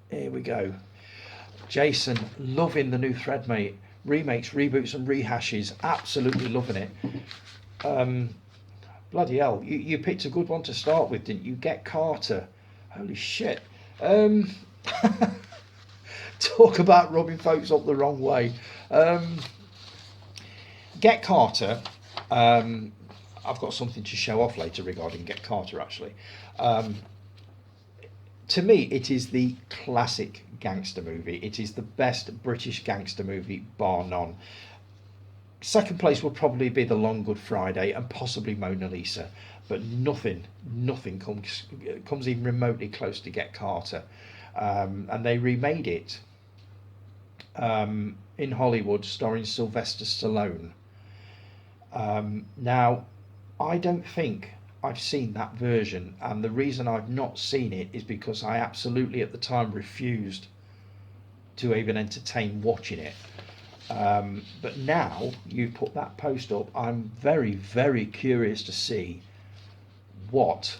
Here we go. Jason, loving the new thread, mate. Remakes, reboots and rehashes, absolutely loving it. Bloody hell, you picked a good one to start with, didn't you? Get Carter. Holy shit. Talk about rubbing folks up the wrong way. Get Carter, I've got something to show off later regarding Get Carter, actually. To me, it is the classic gangster movie. It is the best British gangster movie, bar none. Second place will probably be The Long Good Friday and possibly Mona Lisa, but nothing comes even remotely close to Get Carter. And they remade it in Hollywood, starring Sylvester Stallone. Now, I don't think I've seen that version, and the reason I've not seen it is because I absolutely at the time refused to even entertain watching it. But now you've put that post up, I'm very, very curious to see what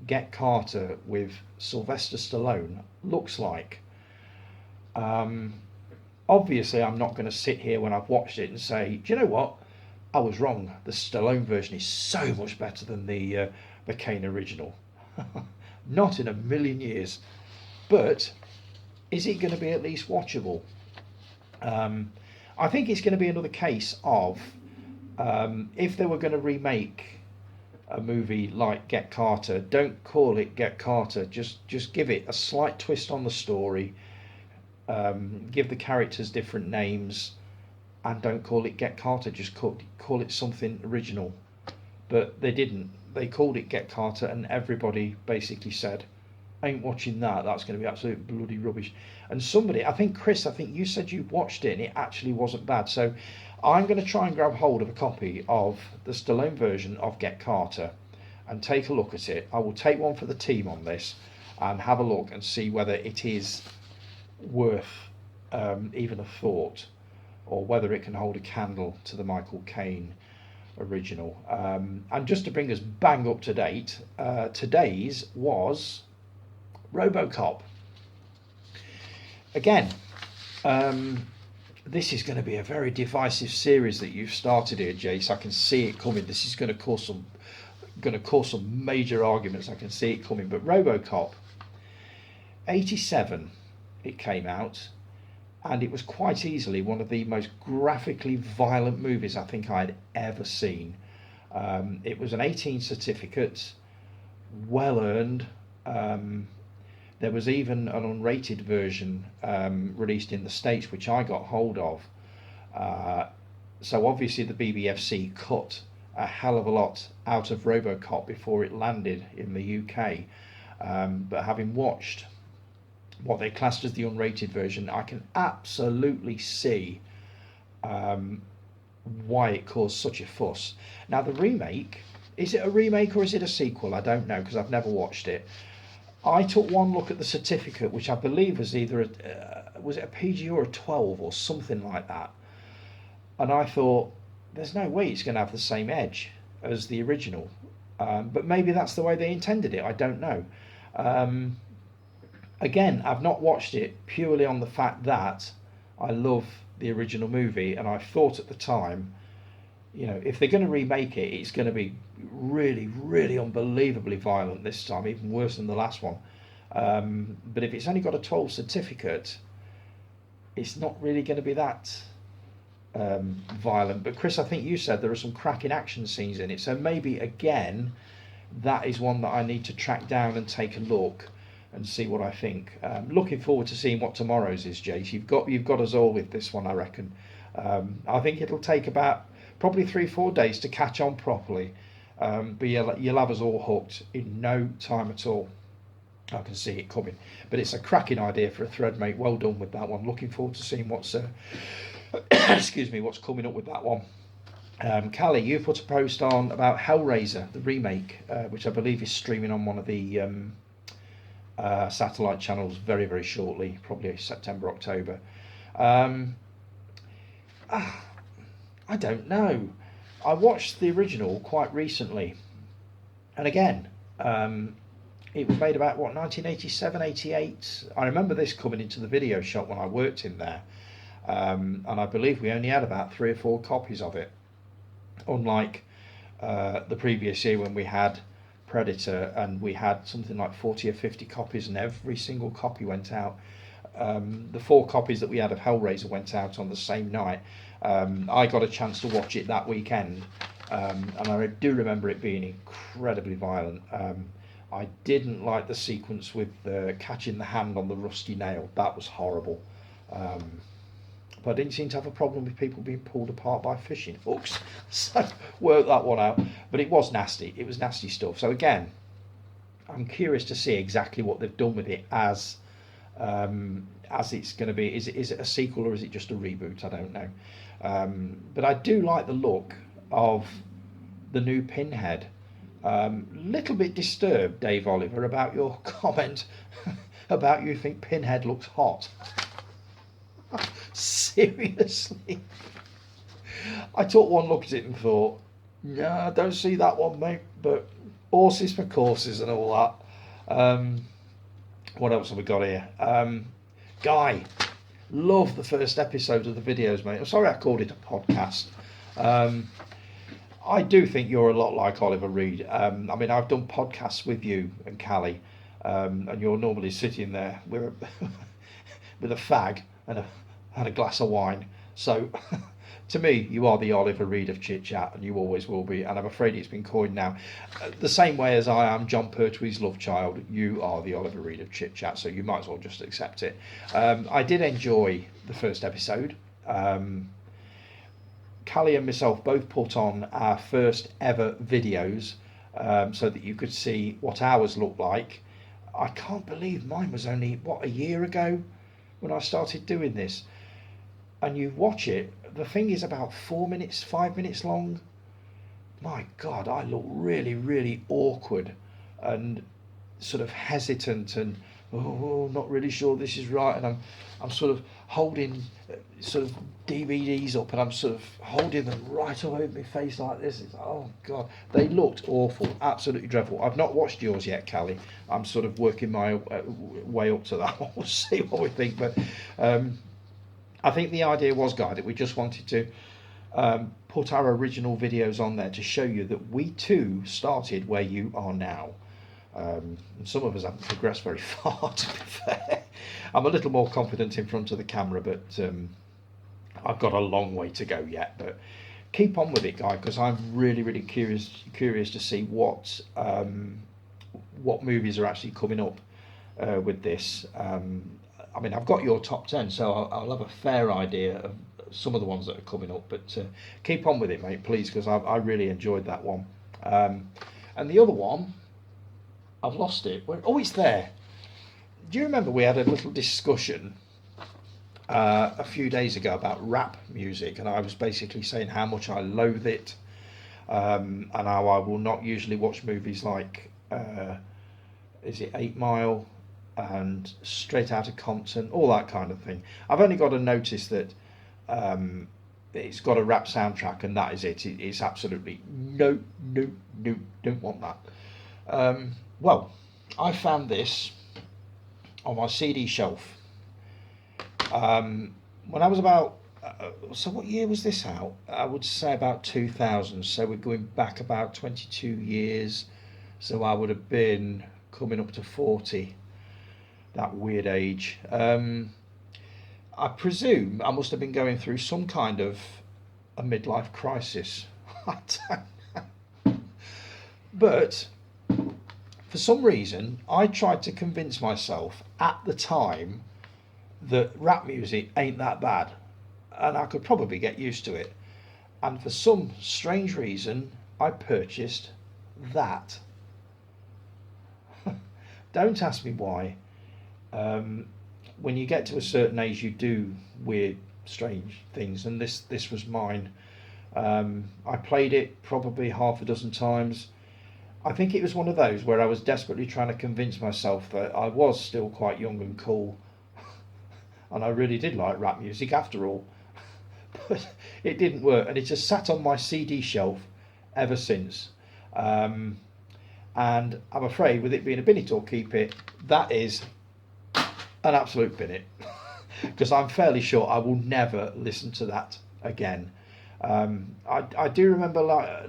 Get Carter with Sylvester Stallone looks like. Obviously, I'm not going to sit here when I've watched it and say, do you know what? I was wrong. The Stallone version is so much better than the Kane original. Not in a million years. But is it going to be at least watchable? I think it's going to be another case of if they were going to remake a movie like Get Carter, don't call it Get Carter. Just give it a slight twist on the story. Give the characters different names. And don't call it Get Carter, just call it something original. But they didn't. They called it Get Carter, and everybody basically said, ain't watching that, that's going to be absolute bloody rubbish. And somebody, I think Chris, you said you watched it and it actually wasn't bad. So I'm going to try and grab hold of a copy of the Stallone version of Get Carter and take a look at it. I will take one for the team on this and have a look and see whether it is worth even a thought, or whether it can hold a candle to the Michael Caine original. And just to bring us bang up to date, today's was RoboCop. Again, this is going to be a very divisive series that you've started here, Jace. I can see it coming. This is going to cause some major arguments. I can see it coming. But RoboCop, 87, it came out. And it was quite easily one of the most graphically violent movies I think I'd ever seen. It was an 18 certificate, well earned. There was even an unrated version released in the States, which I got hold of. So obviously the BBFC cut a hell of a lot out of RoboCop before it landed in the UK. But having watched what they classed as the unrated version, I can absolutely see why it caused such a fuss. Now the remake, is it a remake or is it a sequel? I don't know, because I've never watched it. I took one look at the certificate, which I believe was either was it a PG or a 12 or something like that, and I thought there's no way it's going to have the same edge as the original, but maybe that's the way they intended it, I don't know. Again, I've not watched it purely on the fact that I love the original movie, and I thought at the time, you know, if they're going to remake it, it's going to be really, really unbelievably violent this time, even worse than the last one. But if it's only got a 12 certificate, it's not really going to be that violent. But Chris, I think you said there are some cracking action scenes in it, so maybe again, that is one that I need to track down and take a look and see what I think. Looking forward to seeing what tomorrow's is, Jace. You've got us all with this one, I reckon. I think it'll take about probably 3-4 days to catch on properly, but you'll have us all hooked in no time at all. I can see it coming. But it's a cracking idea for a thread, mate. Well done with that one. Looking forward to seeing what's excuse me, what's coming up with that one. Callie, you put a post on about Hellraiser, the remake, which I believe is streaming on one of the satellite channels very, very shortly, probably September, October. Um, I don't know. I watched the original quite recently, and again, it was made about what 1987, 88. I remember this coming into the video shop when I worked in there, and I believe we only had about 3 or 4 copies of it, unlike the previous year when we had Predator and we had something like 40 or 50 copies, and every single copy went out. The 4 copies that we had of Hellraiser went out on the same night. I got a chance to watch it that weekend, and I do remember it being incredibly violent. I didn't like the sequence with catching the hand on the rusty nail. That was horrible. But I didn't seem to have a problem with people being pulled apart by fishing hooks, so worked that one out. But it was nasty. It was nasty stuff. So again, I'm curious to see exactly what they've done with it as it's going to be. Is it a sequel or is it just a reboot? I don't know. But I do like the look of the new Pinhead. Little bit disturbed, Dave Oliver, about your comment about you think Pinhead looks hot. Seriously, I took one look at it and thought, no, I don't see that one, mate. But horses for courses and all that. What else have we got here? Guy, love the first episode of the videos, mate. I'm sorry I called it a podcast. I do think you're a lot like Oliver Reed. I mean, I've done podcasts with you and Callie, and you're normally sitting there with a with a fag and a glass of wine. So, to me, you are the Oliver Reed of ChitChat, and you always will be. And I'm afraid it's been coined now. The same way as I am John Pertwee's love child, you are the Oliver Reed of ChitChat. So you might as well just accept it. I did enjoy the first episode. Callie and myself both put on our first ever videos, so that you could see what ours looked like. I can't believe mine was only, a year ago when I started doing this. And you watch it, the thing is about 4 minutes, 5 minutes long. My God, I look really, really awkward and sort of hesitant and not really sure this is right. And I'm sort of holding sort of DVDs up, and I'm sort of holding them right over my face like this. It's, oh God, they looked awful, absolutely dreadful. I've not watched yours yet, Callie. I'm sort of working my way up to that one. We'll see what we think, but I think the idea was, Guy, that we just wanted to put our original videos on there to show you that we too started where you are now. And some of us haven't progressed very far, to be fair. I'm a little more confident in front of the camera, but I've got a long way to go yet. But keep on with it, Guy, because I'm really, really curious to see what movies are actually coming up with this. I mean, I've got your top 10, so I'll have a fair idea of some of the ones that are coming up. But keep on with it, mate, please, because I really enjoyed that one. And the other one, I've lost it. Oh, it's there. Do you remember we had a little discussion a few days ago about rap music, and I was basically saying how much I loathe it, and how I will not usually watch movies like, is it 8 Mile and Straight Outta Compton, all that kind of thing. I've only got to notice that it's got a rap soundtrack, and that is it. It's absolutely no, don't want that. Well, I found this on my CD shelf. When I was about, so what year was this out? I would say about 2000. So we're going back about 22 years. So I would have been coming up to 40. That weird age. I presume I must have been going through some kind of a midlife crisis. I don't know. But for some reason, I tried to convince myself at the time that rap music ain't that bad, and I could probably get used to it. And for some strange reason, I purchased that. Don't ask me why. When you get to a certain age, you do weird, strange things, and this was mine. I played it probably half a dozen times. I think it was one of those where I was desperately trying to convince myself that I was still quite young and cool, and I really did like rap music after all. But it didn't work, and it just sat on my CD shelf ever since. And I'm afraid, with it being a bin it or keep it, that is an absolute bin it, because I'm fairly sure I will never listen to that again. I do remember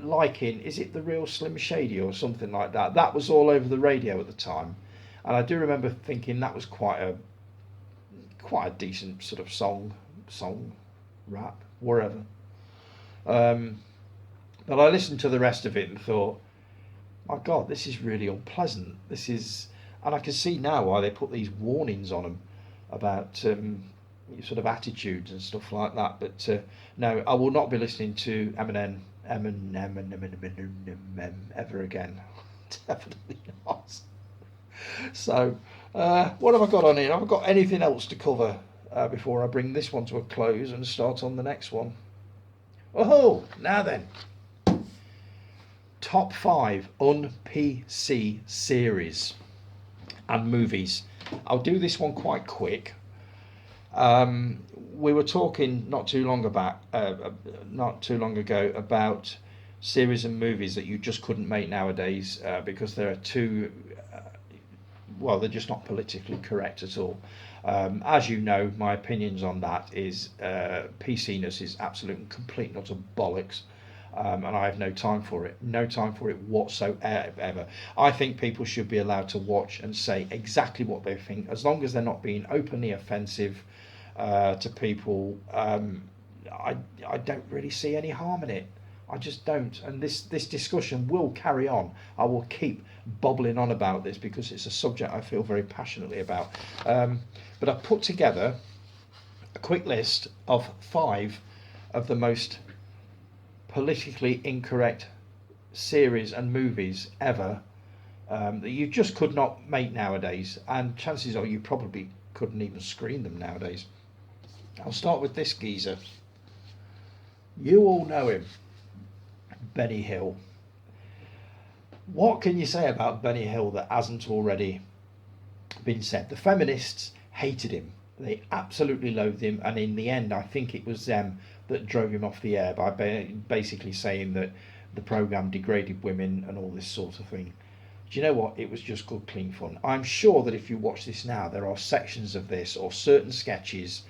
liking, is it The Real Slim Shady or something like that? That was all over the radio at the time, and I do remember thinking that was quite a decent sort of song, rap, wherever. But I listened to the rest of it and thought, my God, this is really unpleasant. This is, and I can see now why they put these warnings on them about sort of attitudes and stuff like that. But no, I will not be listening to Eminem ever again. Definitely not. So, what have I got on here? Have I got anything else to cover before I bring this one to a close and start on the next one? Oh, now then. Top 5 un-PC series and movies. I'll do this one quite quick. We were talking not too long ago about series and movies that you just couldn't make nowadays because they're too they're just not politically correct at all. As you know, my opinions on that is PC-ness is absolute and complete not a bollocks. And I have no time for it whatsoever. I think people should be allowed to watch and say exactly what they think, as long as they're not being openly offensive to people. I don't really see any harm in it. I just don't. And this discussion will carry on. I will keep bobbling on about this because it's a subject I feel very passionately about. But I've put together a quick list of 5 of the most politically incorrect series and movies ever that you just could not make nowadays, and chances are you probably couldn't even screen them nowadays. I'll start with this geezer. You all know him, Benny Hill. What can you say about Benny Hill that hasn't already been said? The feminists hated him. They absolutely loathed him, and in the end I think it was them that drove him off the air by basically saying that the programme degraded women and all this sort of thing. Do you know what? It was just good, clean fun. I'm sure that if you watch this now, there are sections of this or certain sketches.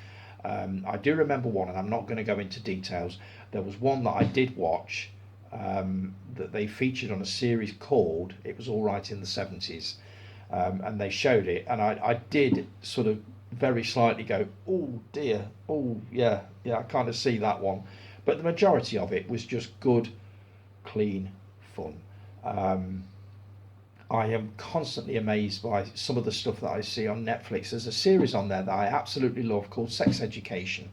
I do remember one, and I'm not going to go into details. There was one that I did watch that they featured on a series called It Was All Right in the 70s, and they showed it, and I did sort of very slightly go, oh dear, oh yeah, I kind of see that one. But the majority of it was just good, clean fun. I am constantly amazed by some of the stuff that I see on Netflix. There's a series on there that I absolutely love called Sex Education.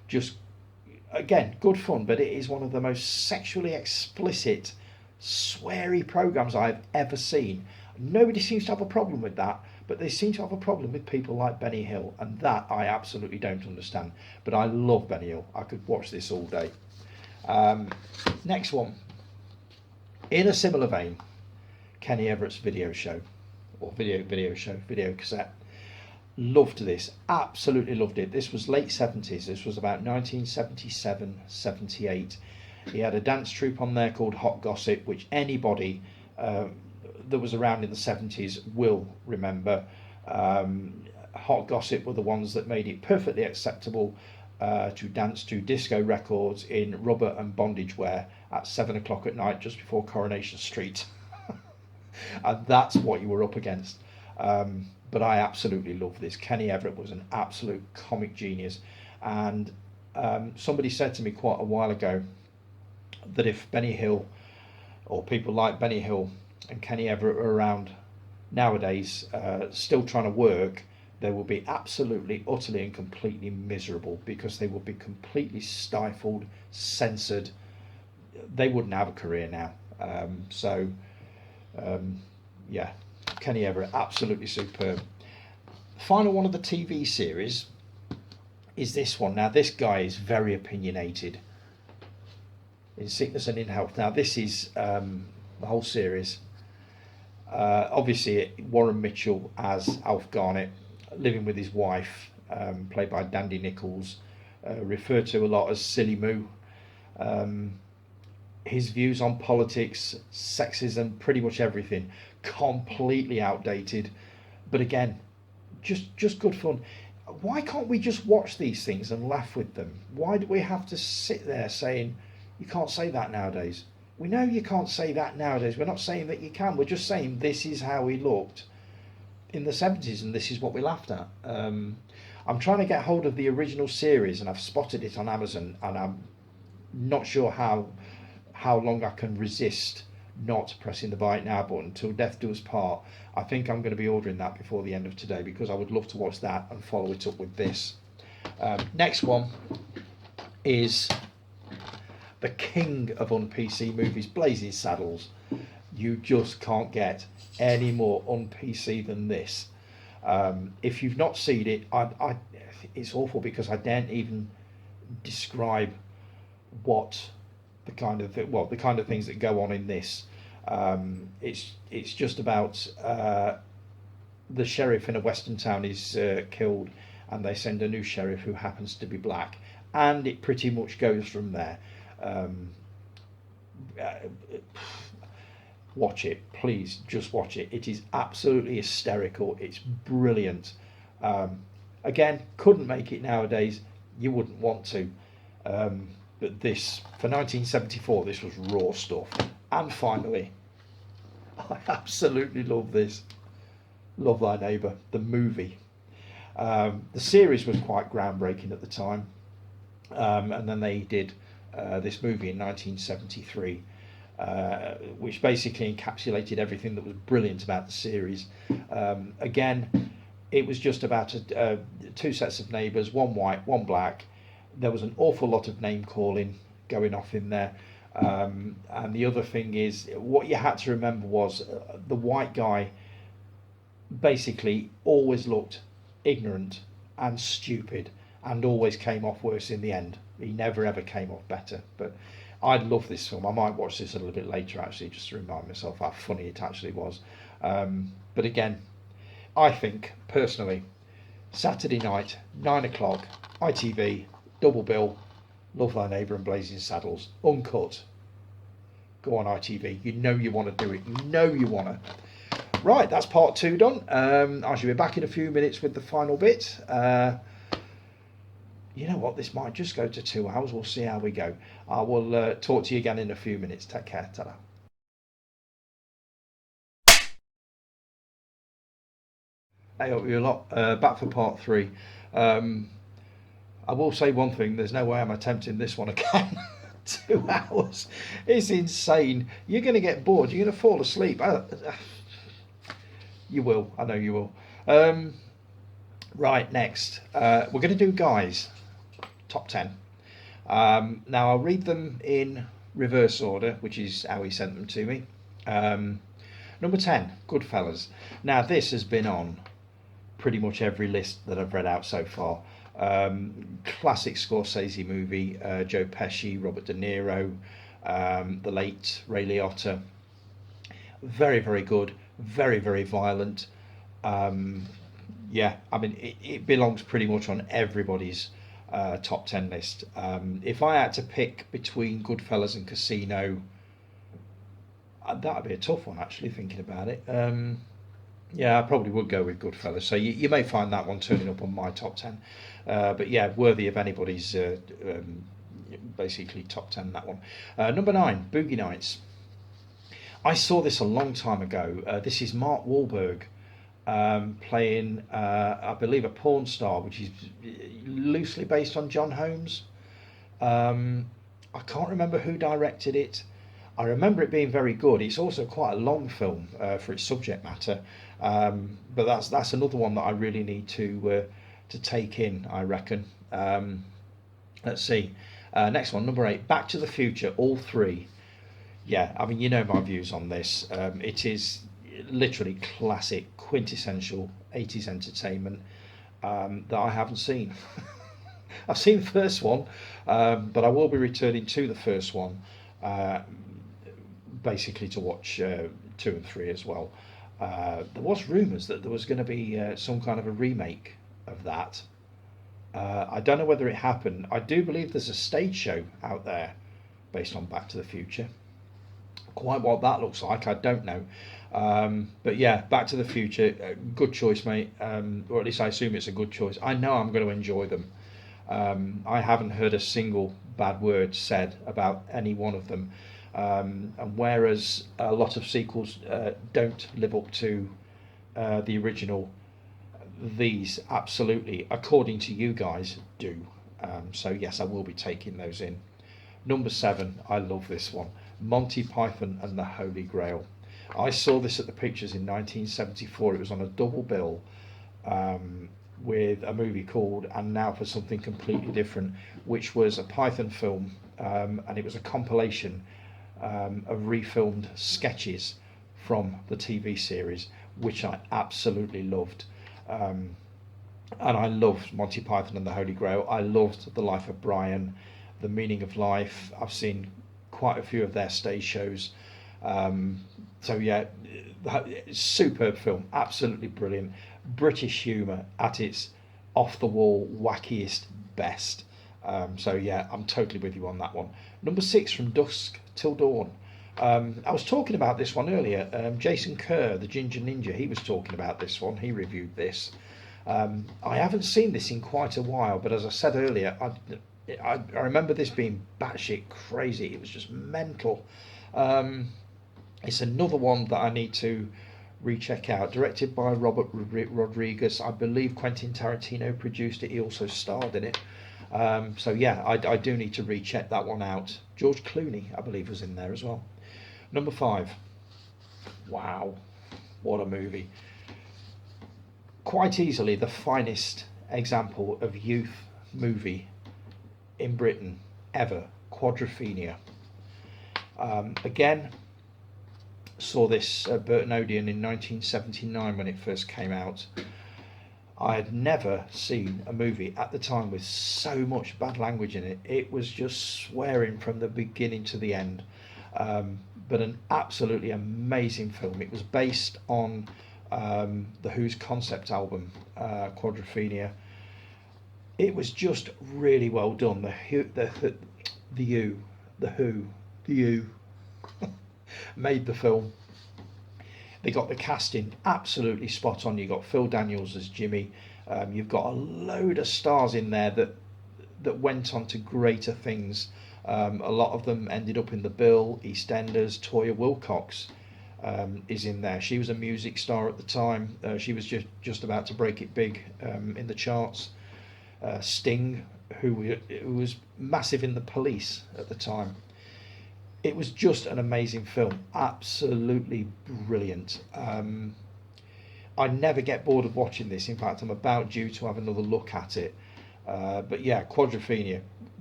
Just, again, good fun, but it is one of the most sexually explicit, sweary programs I've ever seen. Nobody seems to have a problem with that, but they seem to have a problem with people like Benny Hill, and that I absolutely don't understand. But I love Benny Hill. I could watch this all day. Next one. In a similar vein, Kenny Everett's video show, or video cassette. Loved this, absolutely loved it. This was late 70s. This was about 1977, 78. He had a dance troupe on there called Hot Gossip, which anybody that was around in the 70s will remember. Hot Gossip were the ones that made it perfectly acceptable to dance to disco records in rubber and bondage wear at 7 o'clock at night just before Coronation Street. And that's what you were up against. But I absolutely love this. Kenny Everett was an absolute comic genius, and somebody said to me quite a while ago that if Benny Hill, or people like Benny Hill and Kenny Everett were around nowadays still trying to work, they will be absolutely, utterly and completely miserable, because they will be completely stifled, censored. They wouldn't have a career now. Yeah, Kenny Everett, absolutely superb. Final one of the TV series is this one. Now, this guy is very opinionated. in sickness and in health. Now this is the whole series. Obviously Warren Mitchell as Alf Garnett, living with his wife, played by Dandy Nichols, referred to a lot as Silly Moo. His views on politics, sexism, pretty much everything, completely outdated. But again, just good fun. Why can't we just watch these things and laugh with them? Why do we have to sit there saying, you can't say that nowadays? We know you can't say that nowadays. We're not saying that you can. We're just saying this is how he looked in the 70s and this is what we laughed at. I'm trying to get hold of the original series and I've spotted it on Amazon, and I'm not sure how long I can resist not pressing the buy it now button till death do us part. I think I'm going to be ordering that before the end of today, because I would love to watch that and follow it up with this. Next one is the king of un-PC movies, Blazing Saddles. You just can't get any more un-PC than this. If you've not seen it, it's awful because I daren't even describe what the kind of things that go on in this. It's just about the sheriff in a western town is killed, and they send a new sheriff who happens to be black, and it pretty much goes from there. Watch it, please, just watch it. It is absolutely hysterical. It's brilliant. Again, couldn't make it nowadays. You wouldn't want to. But this, for 1974, this was raw stuff. And finally, I absolutely love this. Love Thy Neighbour, the movie. The series was quite groundbreaking at the time. And then they did this movie in 1973, which basically encapsulated everything that was brilliant about the series. Again, it was just about two sets of neighbours, one white, one black. There was an awful lot of name calling going off in there. And the other thing is, what you had to remember was the white guy basically always looked ignorant and stupid and always came off worse in the end. He never ever came off better. But I love this film. I might watch this a little bit later actually, just to remind myself how funny it actually was. But again, I think personally, Saturday night, 9 o'clock, ITV, double bill, Love Thy Neighbour and Blazing Saddles, uncut. Go on ITV. You know you want to do it. You know you want to. Right, that's part 2 done. I shall be back in a few minutes with the final bit. You know what? This might just go to 2 hours. We'll see how we go. I will talk to you again in a few minutes. Take care. Ta-da. Hey up you lot. Back for part 3. I will say one thing, there's no way I'm attempting this one again. 2 hours. It's insane. You're going to get bored. You're going to fall asleep. You will. I know you will. Right, next. We're going to do Guy's top 10. Now, I'll read them in reverse order, which is how he sent them to me. Number 10, Goodfellas. Now, this has been on pretty much every list that I've read out so far. Classic Scorsese movie, Joe Pesci, Robert De Niro, the late Ray Liotta. Very, very good, very, very violent. Yeah, I mean, it belongs pretty much on everybody's top 10 list. If I had to pick between Goodfellas and Casino, that would be a tough one actually, thinking about it. Yeah, I probably would go with Goodfellas. So you may find that one turning up on my top 10. But yeah, worthy of anybody's basically top 10, that one. Number 9, Boogie Nights. I saw this a long time ago. This is Mark Wahlberg playing, I believe, a porn star, which is loosely based on John Holmes. I can't remember who directed it. I remember it being very good. It's also quite a long film for its subject matter. But that's another one that I really need to take in, I reckon. Let's see. Next one, number 8, Back to the Future, all 3. Yeah, I mean, you know my views on this. It is literally classic, quintessential 80s entertainment that I haven't seen. I've seen the first one, but I will be returning to the first one. uh, basically to watch 2 and 3 as well. There was rumours that there was going to be some kind of a remake of that. I don't know whether it happened. I do believe there's a stage show out there based on Back to the Future. Quite what that looks like, I don't know. But yeah, Back to the Future, good choice, mate. Or at least I assume it's a good choice. I know I'm going to enjoy them. I haven't heard a single bad word said about any one of them. And whereas a lot of sequels don't live up to the original, these absolutely, according to you guys, do. So yes, I will be taking those in. Number 7, I love this one. Monty Python and the Holy Grail. I saw this at the Pictures in 1974. It was on a double bill with a movie called And Now for Something Completely Different, which was a Python film, and it was a compilation of refilmed sketches from the TV series, which I absolutely loved. And I loved Monty Python and the Holy Grail. I loved The Life of Brian, The Meaning of Life. I've seen quite a few of their stage shows. So yeah, superb film, absolutely brilliant. British humour at its off-the-wall, wackiest best. So yeah, I'm totally with you on that one. Number 6, From Dusk Till Dawn. I was talking about this one earlier. Jason Kerr, the Ginger Ninja, he was talking about this one. He reviewed this. I haven't seen this in quite a while, but as I said earlier, I remember this being batshit crazy. It was just mental. It's another one that I need to recheck out. Directed by Robert Rodriguez. I believe Quentin Tarantino produced it. He also starred in it. So yeah, I do need to recheck that one out. George Clooney, I believe, was in there as well. Number 5. Wow, what a movie. Quite easily the finest example of youth movie in Britain ever. Quadrophenia. Again, saw this Burton Odeon in 1979 when it first came out. I had never seen a movie at the time with so much bad language in it. It was just swearing from the beginning to the end. But an absolutely amazing film. It was based on the Who's concept album, Quadrophenia. It was just really well done. The Who made the film. They got the casting absolutely spot on. You got Phil Daniels as Jimmy. You've got a load of stars in there that went on to greater things. A lot of them ended up in the bill. EastEnders. Toya Wilcox is in there. She was a music star at the time. She was just about to break it big in the charts. Sting, who was massive in the Police at the time. It was just an amazing film, absolutely brilliant. I never get bored of watching this. In fact, I'm about due to have another look at it. But yeah, Quadrophenia,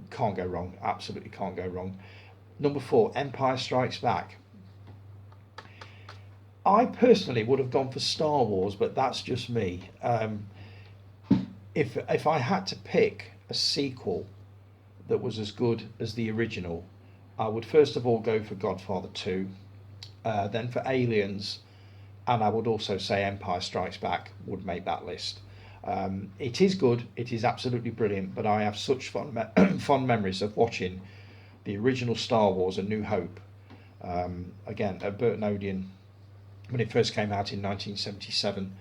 can't go wrong, absolutely can't go wrong. Number 4, Empire Strikes Back. I personally would have gone for Star Wars, but that's just me. If I had to pick a sequel that was as good as the original, I would first of all go for Godfather 2, then for Aliens, and I would also say Empire Strikes Back would make that list. It is good, it is absolutely brilliant, but I have such fond memories of watching the original Star Wars, A New Hope, again at Burton Odeon when it first came out in 1977,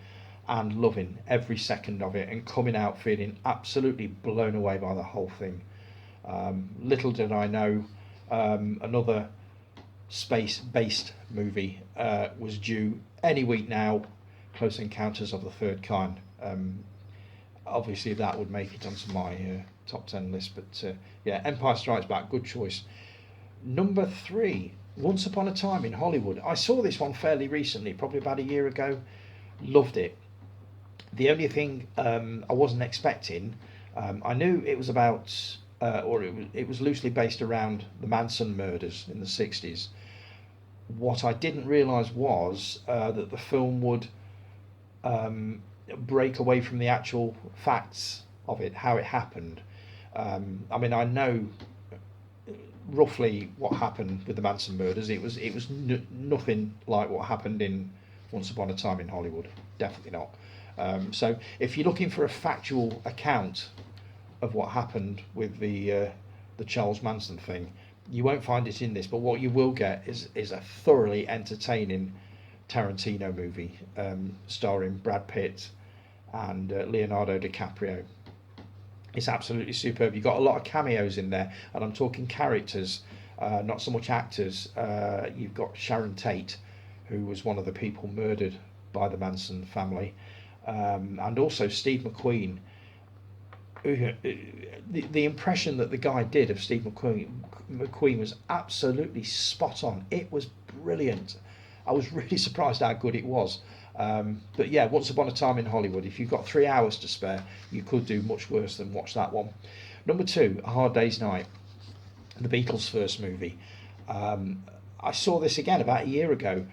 and loving every second of it and coming out feeling absolutely blown away by the whole thing. Little did I know another space-based movie was due any week now, Close Encounters of the Third Kind. Obviously that would make it onto my top 10 list, but yeah, Empire Strikes Back, good choice. Number 3, Once Upon a Time in Hollywood. I saw this one fairly recently, probably about a year ago. Loved it. The only thing I wasn't expecting, I knew it was about or it was loosely based around the Manson murders in the 60s. What I didn't realise was that the film would break away from the actual facts of it, how it happened. I mean, I know roughly what happened with the Manson murders. It was nothing like what happened in Once Upon a Time in Hollywood. Definitely not. So if you're looking for a factual account of what happened with the Charles Manson thing, you won't find it in this. But what you will get is a thoroughly entertaining Tarantino movie, starring Brad Pitt and Leonardo DiCaprio. It's absolutely superb. You've got a lot of cameos in there, and I'm talking characters, not so much actors. You've got Sharon Tate, who was one of the people murdered by the Manson family, and also Steve McQueen. The impression that the guy did of Steve McQueen was absolutely spot on. It was brilliant. I was really surprised how good it was. But yeah, Once Upon a Time in Hollywood, if you've got 3 hours to spare, you could do much worse than watch that one. Number 2, A Hard Day's Night, the Beatles' first movie. I saw this again about a year ago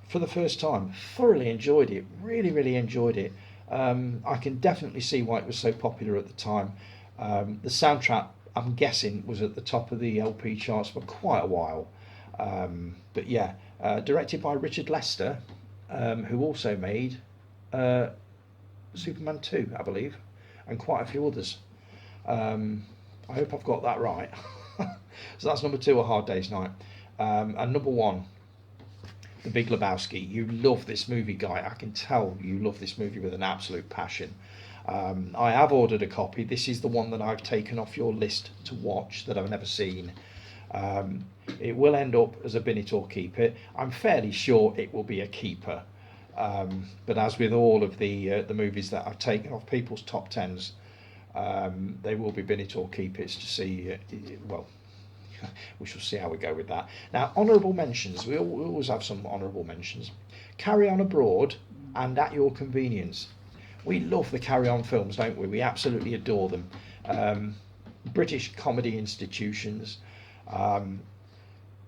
for the first time. Thoroughly enjoyed it, really enjoyed it. I can definitely see why it was so popular at the time. The soundtrack, I'm guessing, was at the top of the LP charts for quite a while. But yeah, directed by Richard Lester, who also made Superman 2, I believe, and quite a few others. I hope I've got that right. So that's number 2, A Hard Day's Night. And number 1, The Big Lebowski. You love this movie, Guy. I can tell you love this movie with an absolute passion. I have ordered a copy. This is the one that I've taken off your list to watch that I've never seen. It will end up as a bin it or keep it. I'm fairly sure it will be a keeper. But as with all of the movies that I've taken off people's top 10s, they will be bin it or keep it to see. Well, we shall see how we go with that. Now, honourable mentions. We always have some honourable mentions. Carry On Abroad and At Your Convenience. We love the Carry On films, don't we? We absolutely adore them. British comedy institutions.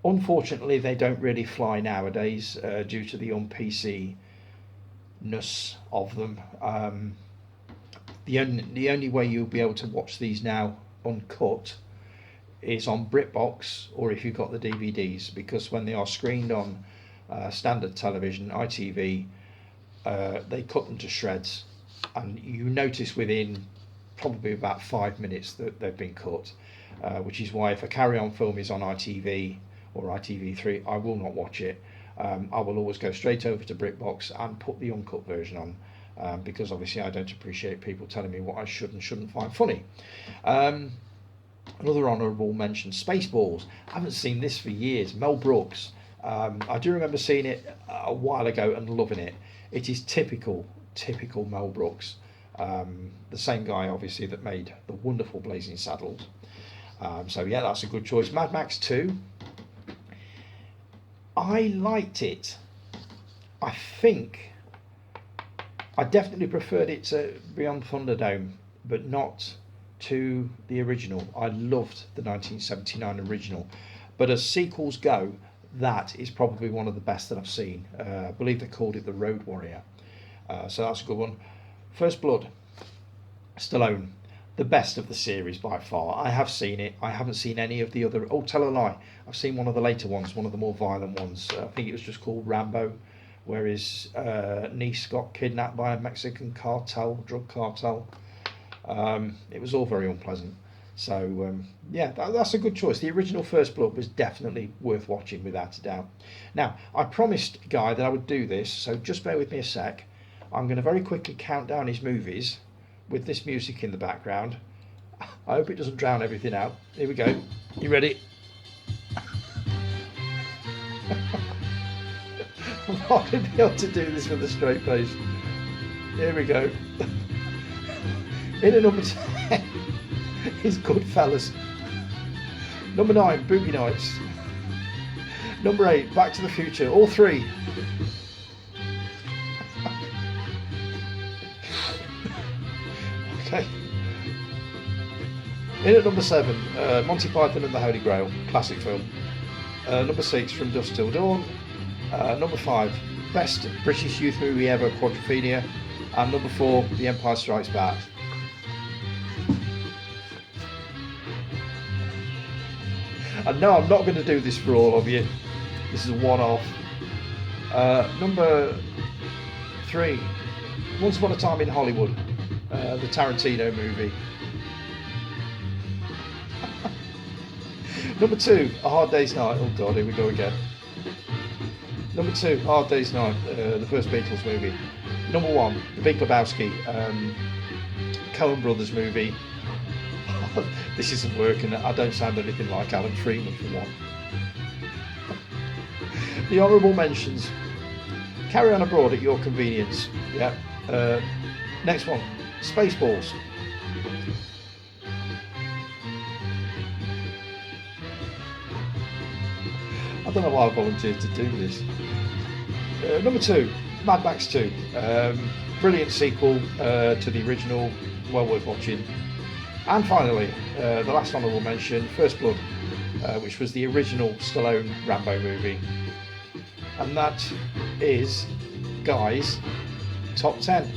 Unfortunately, they don't really fly nowadays due to the un-PC-ness of them. The only way you'll be able to watch these now uncut is on BritBox, or if you've got the DVDs, because when they are screened on standard television, ITV, they cut them to shreds, and you notice within probably about 5 minutes that they've been cut, which is why if a Carry On film is on ITV or ITV3, I will not watch it. I will always go straight over to BritBox and put the uncut version on, because obviously I don't appreciate people telling me what I should and shouldn't find funny. Another honourable mention, Spaceballs. I haven't seen this for years. Mel Brooks. I do remember seeing it a while ago and loving it. It is typical Mel Brooks. The same guy, obviously, that made the wonderful Blazing Saddles. So yeah, that's a good choice. Mad Max 2. I liked it. I think I definitely preferred it to Beyond Thunderdome, but not to the original. I loved the 1979 original, but as sequels go, that is probably one of the best that I've seen. I believe they called it The Road Warrior. So that's a good one. First Blood, Stallone, the best of the series by far. I have seen it. I haven't seen any of the other. Oh, tell a lie. I've seen one of the later ones, one of the more violent ones. I think it was just called Rambo, where his niece got kidnapped by a Mexican drug cartel. It was all very unpleasant. So yeah, that's a good choice. The original First Blood was definitely worth watching without a doubt. Now, I promised Guy that I would do this, so just bear with me a sec. I'm going to very quickly count down his movies with this music in the background. I hope it doesn't drown everything out. Here we go. You ready? I'm not going to be able to do this with a straight face. Here we go. In at number 10 is Goodfellas. Number 9, Boogie Nights. Number 8, Back to the Future. All three. Okay. In at number 7, Monty Python and the Holy Grail. Classic film. Number 6, From Dusk Till Dawn. Number 5, Best British Youth Movie Ever, Quadrophenia. And number 4, The Empire Strikes Back. And no, I'm not going to do this for all of you. This is a one-off. Number 3, Once Upon a Time in Hollywood, the Tarantino movie. Number 2, A Hard Day's Night. Oh God, here we go again. Number 2, Hard Day's Night, the first Beatles movie. Number 1, The Big Lebowski, Coen Brothers movie. This isn't working. I don't sound anything like Alan Freeman for one. The honourable mentions. Carry On Abroad at your convenience. Yeah. Next one, Spaceballs. I don't know why I volunteered to do this. Number 2, Mad Max 2. Brilliant sequel to the original, well worth watching. And finally, the last honourable mention, First Blood, which was the original Stallone Rambo movie. And that is, guys, top 10.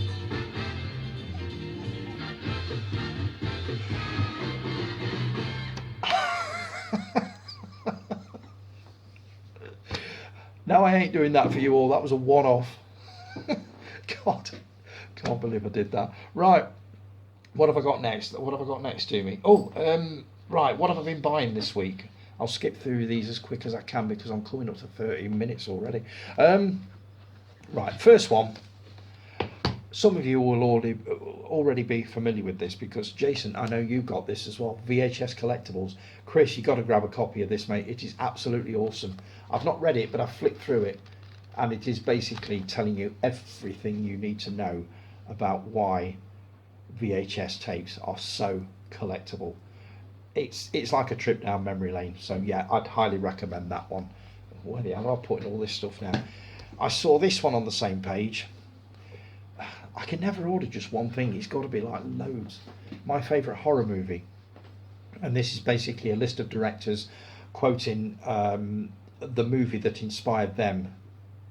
No, I ain't doing that for you all. That was a one-off. God, can't believe I did that. Right, what have I got next? What have I got next to me? Oh, right, what have I been buying this week? I'll skip through these as quick as I can because I'm coming up to 30 minutes already. Right, first one. Some of you will already be familiar with this because, Jason, I know you got this as well. VHS Collectibles. Chris, you got to grab a copy of this, mate. It is absolutely awesome. I've not read it, but I've flicked through it, and it is basically telling you everything you need to know about why VHS tapes are so collectible. It's like a trip down memory lane. So yeah, I'd highly recommend that one. Where the hell am I putting all this stuff now? I saw this one on the same page. I can never order just one thing. It's got to be like loads. My favourite horror movie. And this is basically a list of directors quoting the movie that inspired them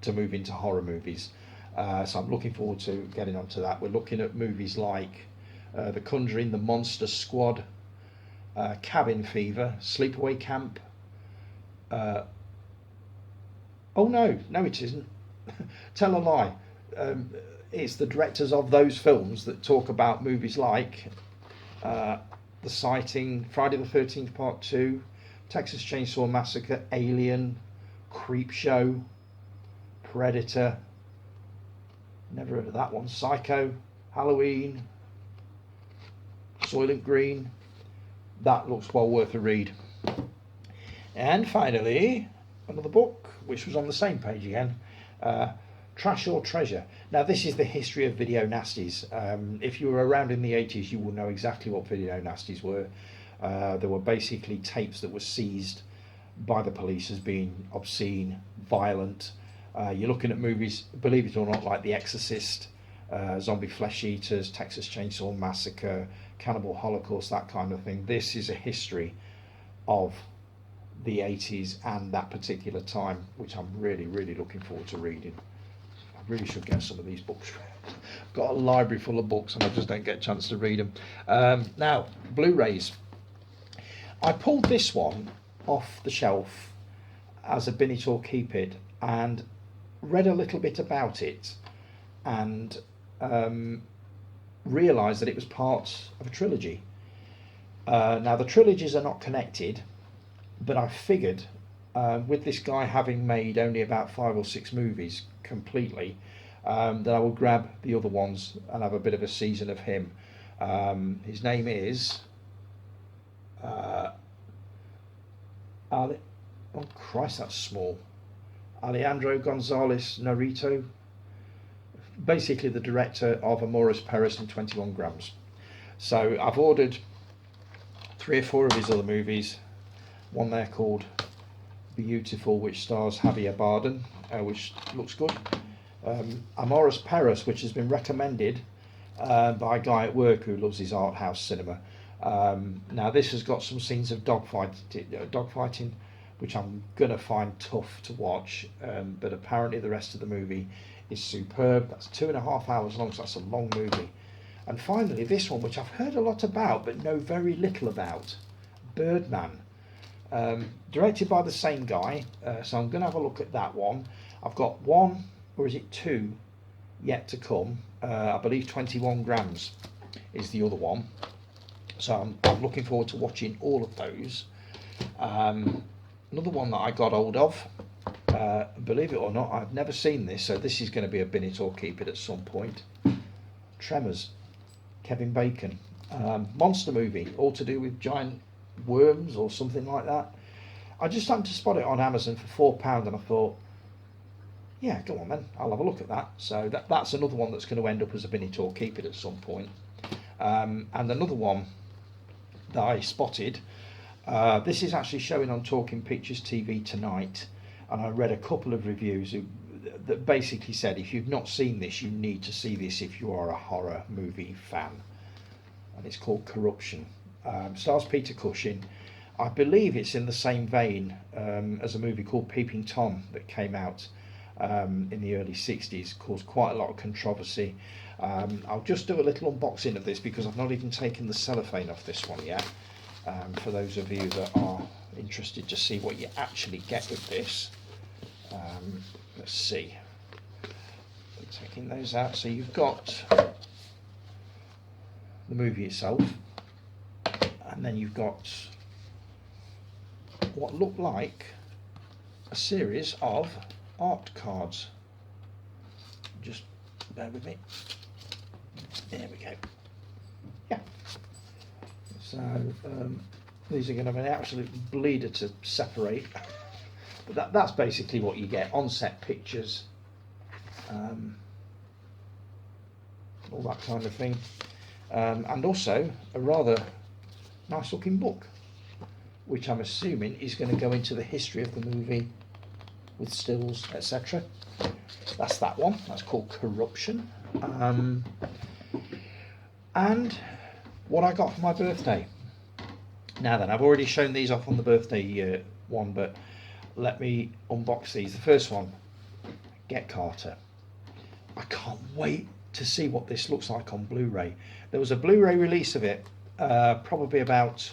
to move into horror movies. So I'm looking forward to getting onto that. We're looking at movies like The Conjuring, The Monster Squad, Cabin Fever, Sleepaway Camp. Oh no, it isn't. Tell a lie. It's the directors of those films that talk about movies like The Sighting, Friday the 13th Part 2, Texas Chainsaw Massacre, Alien, Creepshow, Predator, never heard of that one, Psycho, Halloween, Soylent Green. That looks well worth a read. And finally, another book, which was on the same page again, Trash or Treasure. Now this is the history of video nasties. If you were around in the 80s, you will know exactly what video nasties were. There were basically tapes that were seized by the police as being obscene, violent. You're looking at movies, believe it or not, like The Exorcist, Zombie Flesh Eaters, Texas Chainsaw Massacre, Cannibal Holocaust, that kind of thing. This is a history of the 80s and that particular time, which I'm really, really looking forward to reading. I really should get some of these books. I've got a library full of books and I just don't get a chance to read them. Now, Blu-rays. I pulled this one off the shelf as a bin it or keep it and read a little bit about it and realised that it was part of a trilogy. Now the trilogies are not connected, but I figured with this guy having made only about 5 or 6 movies completely, that I would grab the other ones and have a bit of a season of him. His name is oh Christ, that's small. Alejandro Gonzalez Norito, basically the director of Amores Perros and 21 Grams. So I've ordered 3 or 4 of his other movies. One there called Beautiful, which stars Javier Bardem, which looks good. Amores Perros, which has been recommended by a guy at work who loves his art house cinema. Now this has got some scenes of dogfighting, which I'm going to find tough to watch, but apparently the rest of the movie is superb. That's 2.5 hours long, so that's a long movie. And finally this one, which I've heard a lot about but know very little about, Birdman, Directed by the same guy, so I'm going to have a look at that one. I've got one, or is it two, yet to come. I believe 21 grams is the other one. So I'm looking forward to watching all of those. Another one that I got hold of, believe it or not, I've never seen this, so this is going to be a bin it or keep it at some point. Tremors, Kevin Bacon. Monster movie, all to do with giant worms or something like that. I just happened to spot it on Amazon for £4 and I thought, yeah, go on then, I'll have a look at that. So that's another one that's going to end up as a bin it or keep it at some point. And another one that I spotted, this is actually showing on Talking Pictures TV tonight, and I read a couple of reviews that basically said if you've not seen this, you need to see this if you are a horror movie fan. And it's called Corruption. Stars Peter Cushing. I believe it's in the same vein as a movie called Peeping Tom that came out in the early 60s, caused quite a lot of controversy. I'll just do a little unboxing of this because I've not even taken the cellophane off this one yet. For those of you that are interested to see what you actually get with this. Let's see. Taking those out, so you've got the movie itself, and then you've got what look like a series of art cards. Just bear with me. There we go. Yeah. So these are going to be an absolute bleeder to separate. But that's basically what you get. On-set pictures, all that kind of thing. And also a rather nice looking book, which I'm assuming is going to go into the history of the movie with stills, etc. That's that one. That's called Corruption. And what I got for my birthday. Now then, I've already shown these off on the birthday one, but let me unbox these. The first one, Get Carter. I can't wait to see what this looks like on Blu-ray. There was a Blu-ray release of it probably about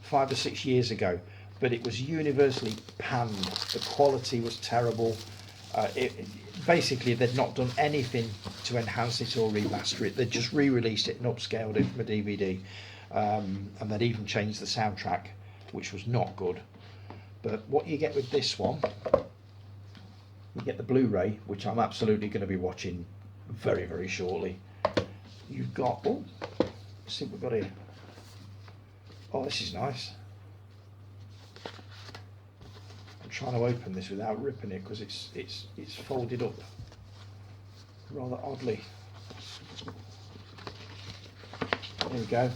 5 or 6 years ago, but it was universally panned. The quality was terrible. Basically, they'd not done anything to enhance it or remaster it. They'd just re-released it and upscaled it from a DVD. And they'd even changed the soundtrack, which was not good. But what you get with this one, you get the Blu-ray, which I'm absolutely going to be watching very, very shortly. You've got, oh, let's see what we've got here. Oh, this is nice. I'm trying to open this without ripping it because it's folded up rather oddly. There we go.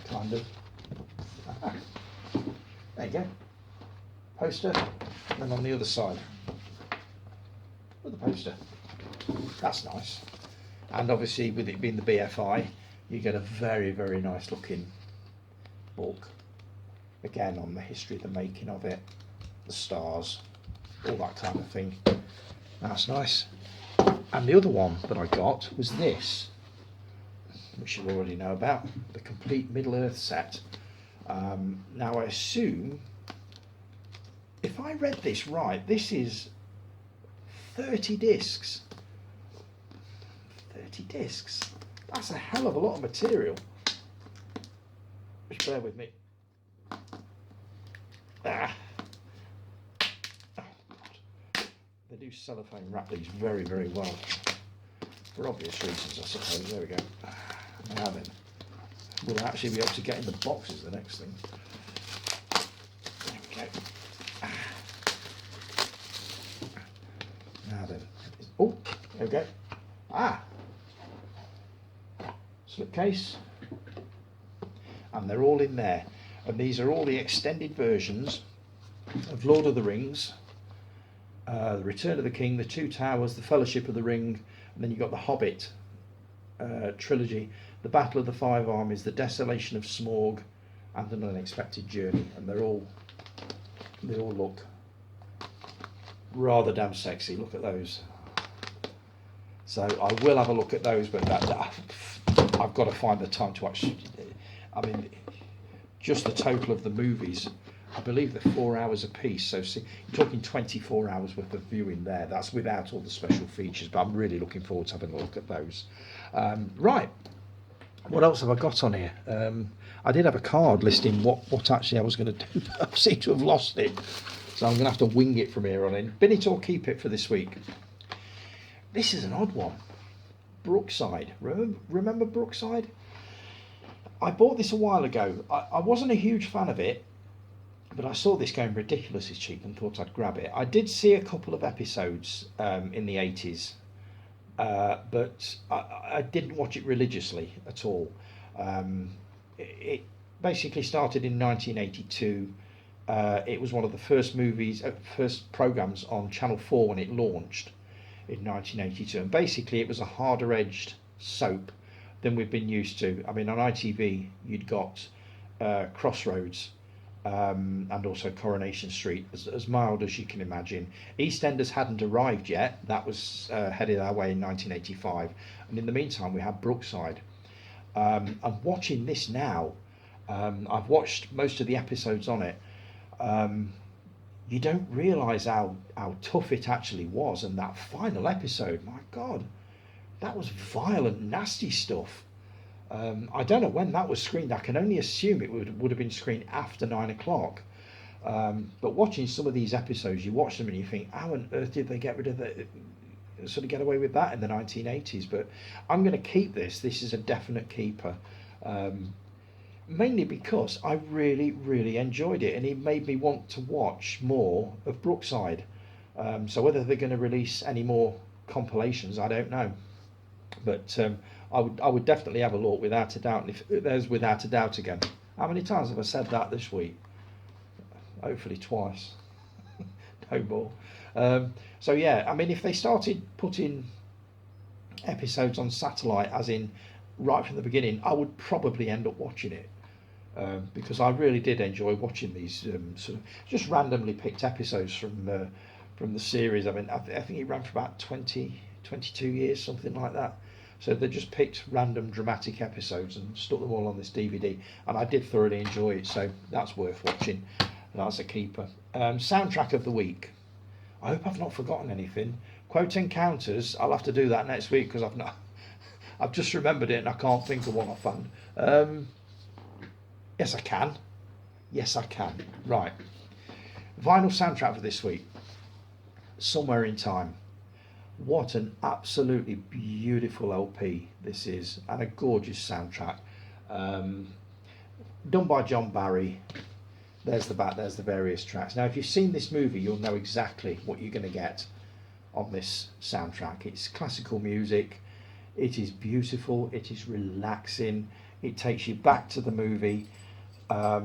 Kind of. Aha. There you go. Poster, and then on the other side, with the poster. That's nice. And obviously, with it being the BFI, you get a very, very nice looking book. Again, on the history of the making of it, the stars, all that kind of thing. That's nice. And the other one that I got was this, which you already know about, the complete Middle-earth set. Now I assume, if I read this right, this is 30 discs. 30 discs. That's a hell of a lot of material. Just bear with me. Ah. Oh, God. They do cellophane wrap these very, very well. For obvious reasons, I suppose. There we go. Now then. We'll actually be able to get in the boxes the next thing. There we go. Now then. Oh, there we go. Ah! Slipcase. And they're all in there. And these are all the extended versions of Lord of the Rings, The Return of the King, The Two Towers, The Fellowship of the Ring, and then you've got the Hobbit trilogy, The Battle of the Five Armies, The Desolation of Smaug, and An Unexpected Journey. And they all look rather damn sexy. Look at those. So I will have a look at those, but I've got to find the time to actually. I mean, just the total of the movies, I believe they're 4 hours a piece. So see, you're talking 24 hours worth of viewing there. That's without all the special features, but I'm really looking forward to having a look at those. Right, what else have I got on here? I did have a card listing what actually I was going to do, but I seem to have lost it. So I'm going to have to wing it from here on in. Bin it or keep it for this week. This is an odd one. Brookside. Remember Brookside? I bought this a while ago. I wasn't a huge fan of it, but I saw this going ridiculously cheap and thought I'd grab it. I did see a couple of episodes in the 80s, but I didn't watch it religiously at all. It basically started in 1982. It was one of the first first programmes on Channel 4 when it launched in 1982. And basically it was a harder edged soap than we've been used to. I mean, on ITV you'd got Crossroads and also Coronation Street, as mild as you can imagine. EastEnders hadn't arrived yet. That was headed our way in 1985. And in the meantime we had Brookside. I'm watching this now. I've watched most of the episodes on it. You don't realise how tough it actually was, and that final episode, my God, that was violent, nasty stuff. I don't know when that was screened. I can only assume it would have been screened after 9 o'clock. But watching some of these episodes, you watch them and you think, how on earth did they get rid of that? Sort of get away with that in the 1980s? But I'm going to keep this. This is a definite keeper. Mainly because I really, really enjoyed it, and it made me want to watch more of Brookside. So whether they're going to release any more compilations, I don't know. But I would definitely have a look, without a doubt. And if there's Without a Doubt again, how many times have I said that this week? Hopefully twice, no more. So yeah, I mean, if they started putting episodes on satellite, as in right from the beginning, I would probably end up watching it. Because I really did enjoy watching these sort of just randomly picked episodes from the series. I mean, I think it ran for about 22 years, something like that. So they just picked random dramatic episodes and stuck them all on this DVD, and I did thoroughly enjoy it. So that's worth watching. That's a keeper. Soundtrack of the week. I hope I've not forgotten anything. Quote Encounters. I'll have to do that next week because I've just remembered it and I can't think of one offhand. Yes, I can. Yes, I can. Right. Vinyl soundtrack for this week. Somewhere in Time. What an absolutely beautiful LP this is, and a gorgeous soundtrack. Done by John Barry. There's the back, there's the various tracks. Now, if you've seen this movie, you'll know exactly what you're going to get on this soundtrack. It's classical music. It is beautiful. It is relaxing. It takes you back to the movie. I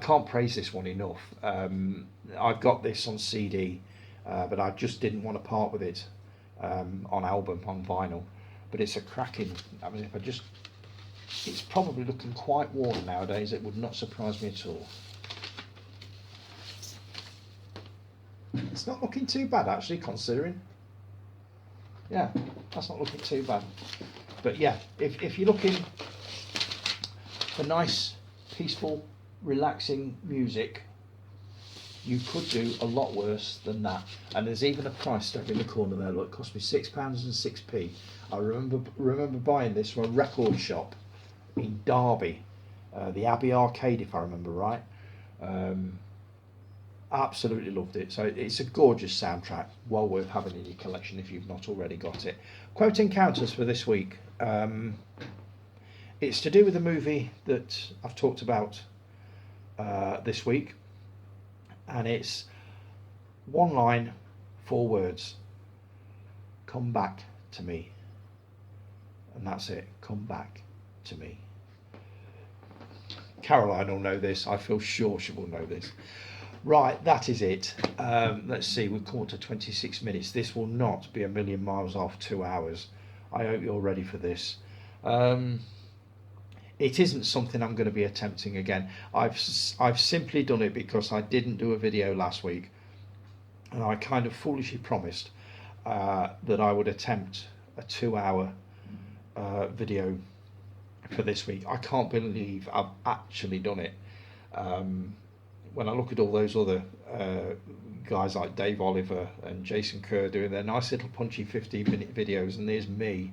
can't praise this one enough. I've got this on CD, but I just didn't want to part with it on album, on vinyl. But it's a cracking. I mean, it's probably looking quite worn nowadays. It would not surprise me at all. It's not looking too bad actually, considering. Yeah, that's not looking too bad. But yeah, if you're looking for nice, peaceful, relaxing music, you could do a lot worse than that. And there's even a price stuck in the corner there. Look, it cost me £6.06. I remember buying this from a record shop in Derby, the Abbey Arcade, if I remember right. Absolutely loved it. So it's a gorgeous soundtrack, well worth having in your collection if you've not already got it. Quote Encounters for this week. It's to do with a movie that I've talked about this week, and it's one line, 4 words. Come back to me. And that's it. Come back to me. Caroline will know this. I feel sure she will know this. Right, that is it. Let's see, we've come to 26 minutes. This will not be a million miles off 2 hours. I hope you're ready for this. It isn't something I'm going to be attempting again. I've simply done it because I didn't do a video last week, and I kind of foolishly promised that I would attempt a 2 hour video for this week. I can't believe I've actually done it. When I look at all those other guys like Dave Oliver and Jason Kerr doing their nice little punchy 15-minute videos, and there's me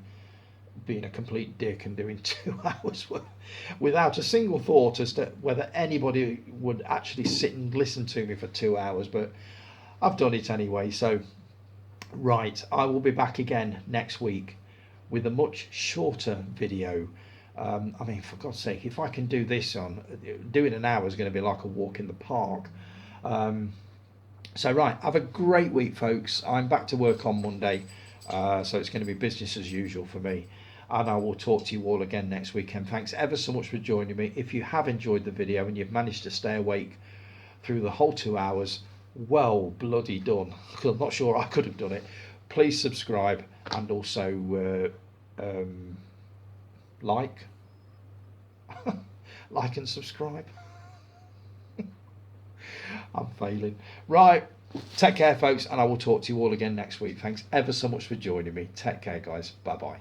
being a complete dick and doing 2 hours worth without a single thought as to whether anybody would actually sit and listen to me for 2 hours, but I've done it anyway. So right, I will be back again next week with a much shorter video. I mean, for God's sake, if I can do this on, doing an hour is going to be like a walk in the park. So right, have a great week, folks. I'm back to work on Monday, so it's going to be business as usual for me. And I will talk to you all again next weekend. Thanks ever so much for joining me. If you have enjoyed the video and you've managed to stay awake through the whole 2 hours, well bloody done. I'm not sure I could have done it. Please subscribe and also like and subscribe. I'm failing. Right, take care, folks, and I will talk to you all again next week. Thanks ever so much for joining me. Take care, guys. Bye bye.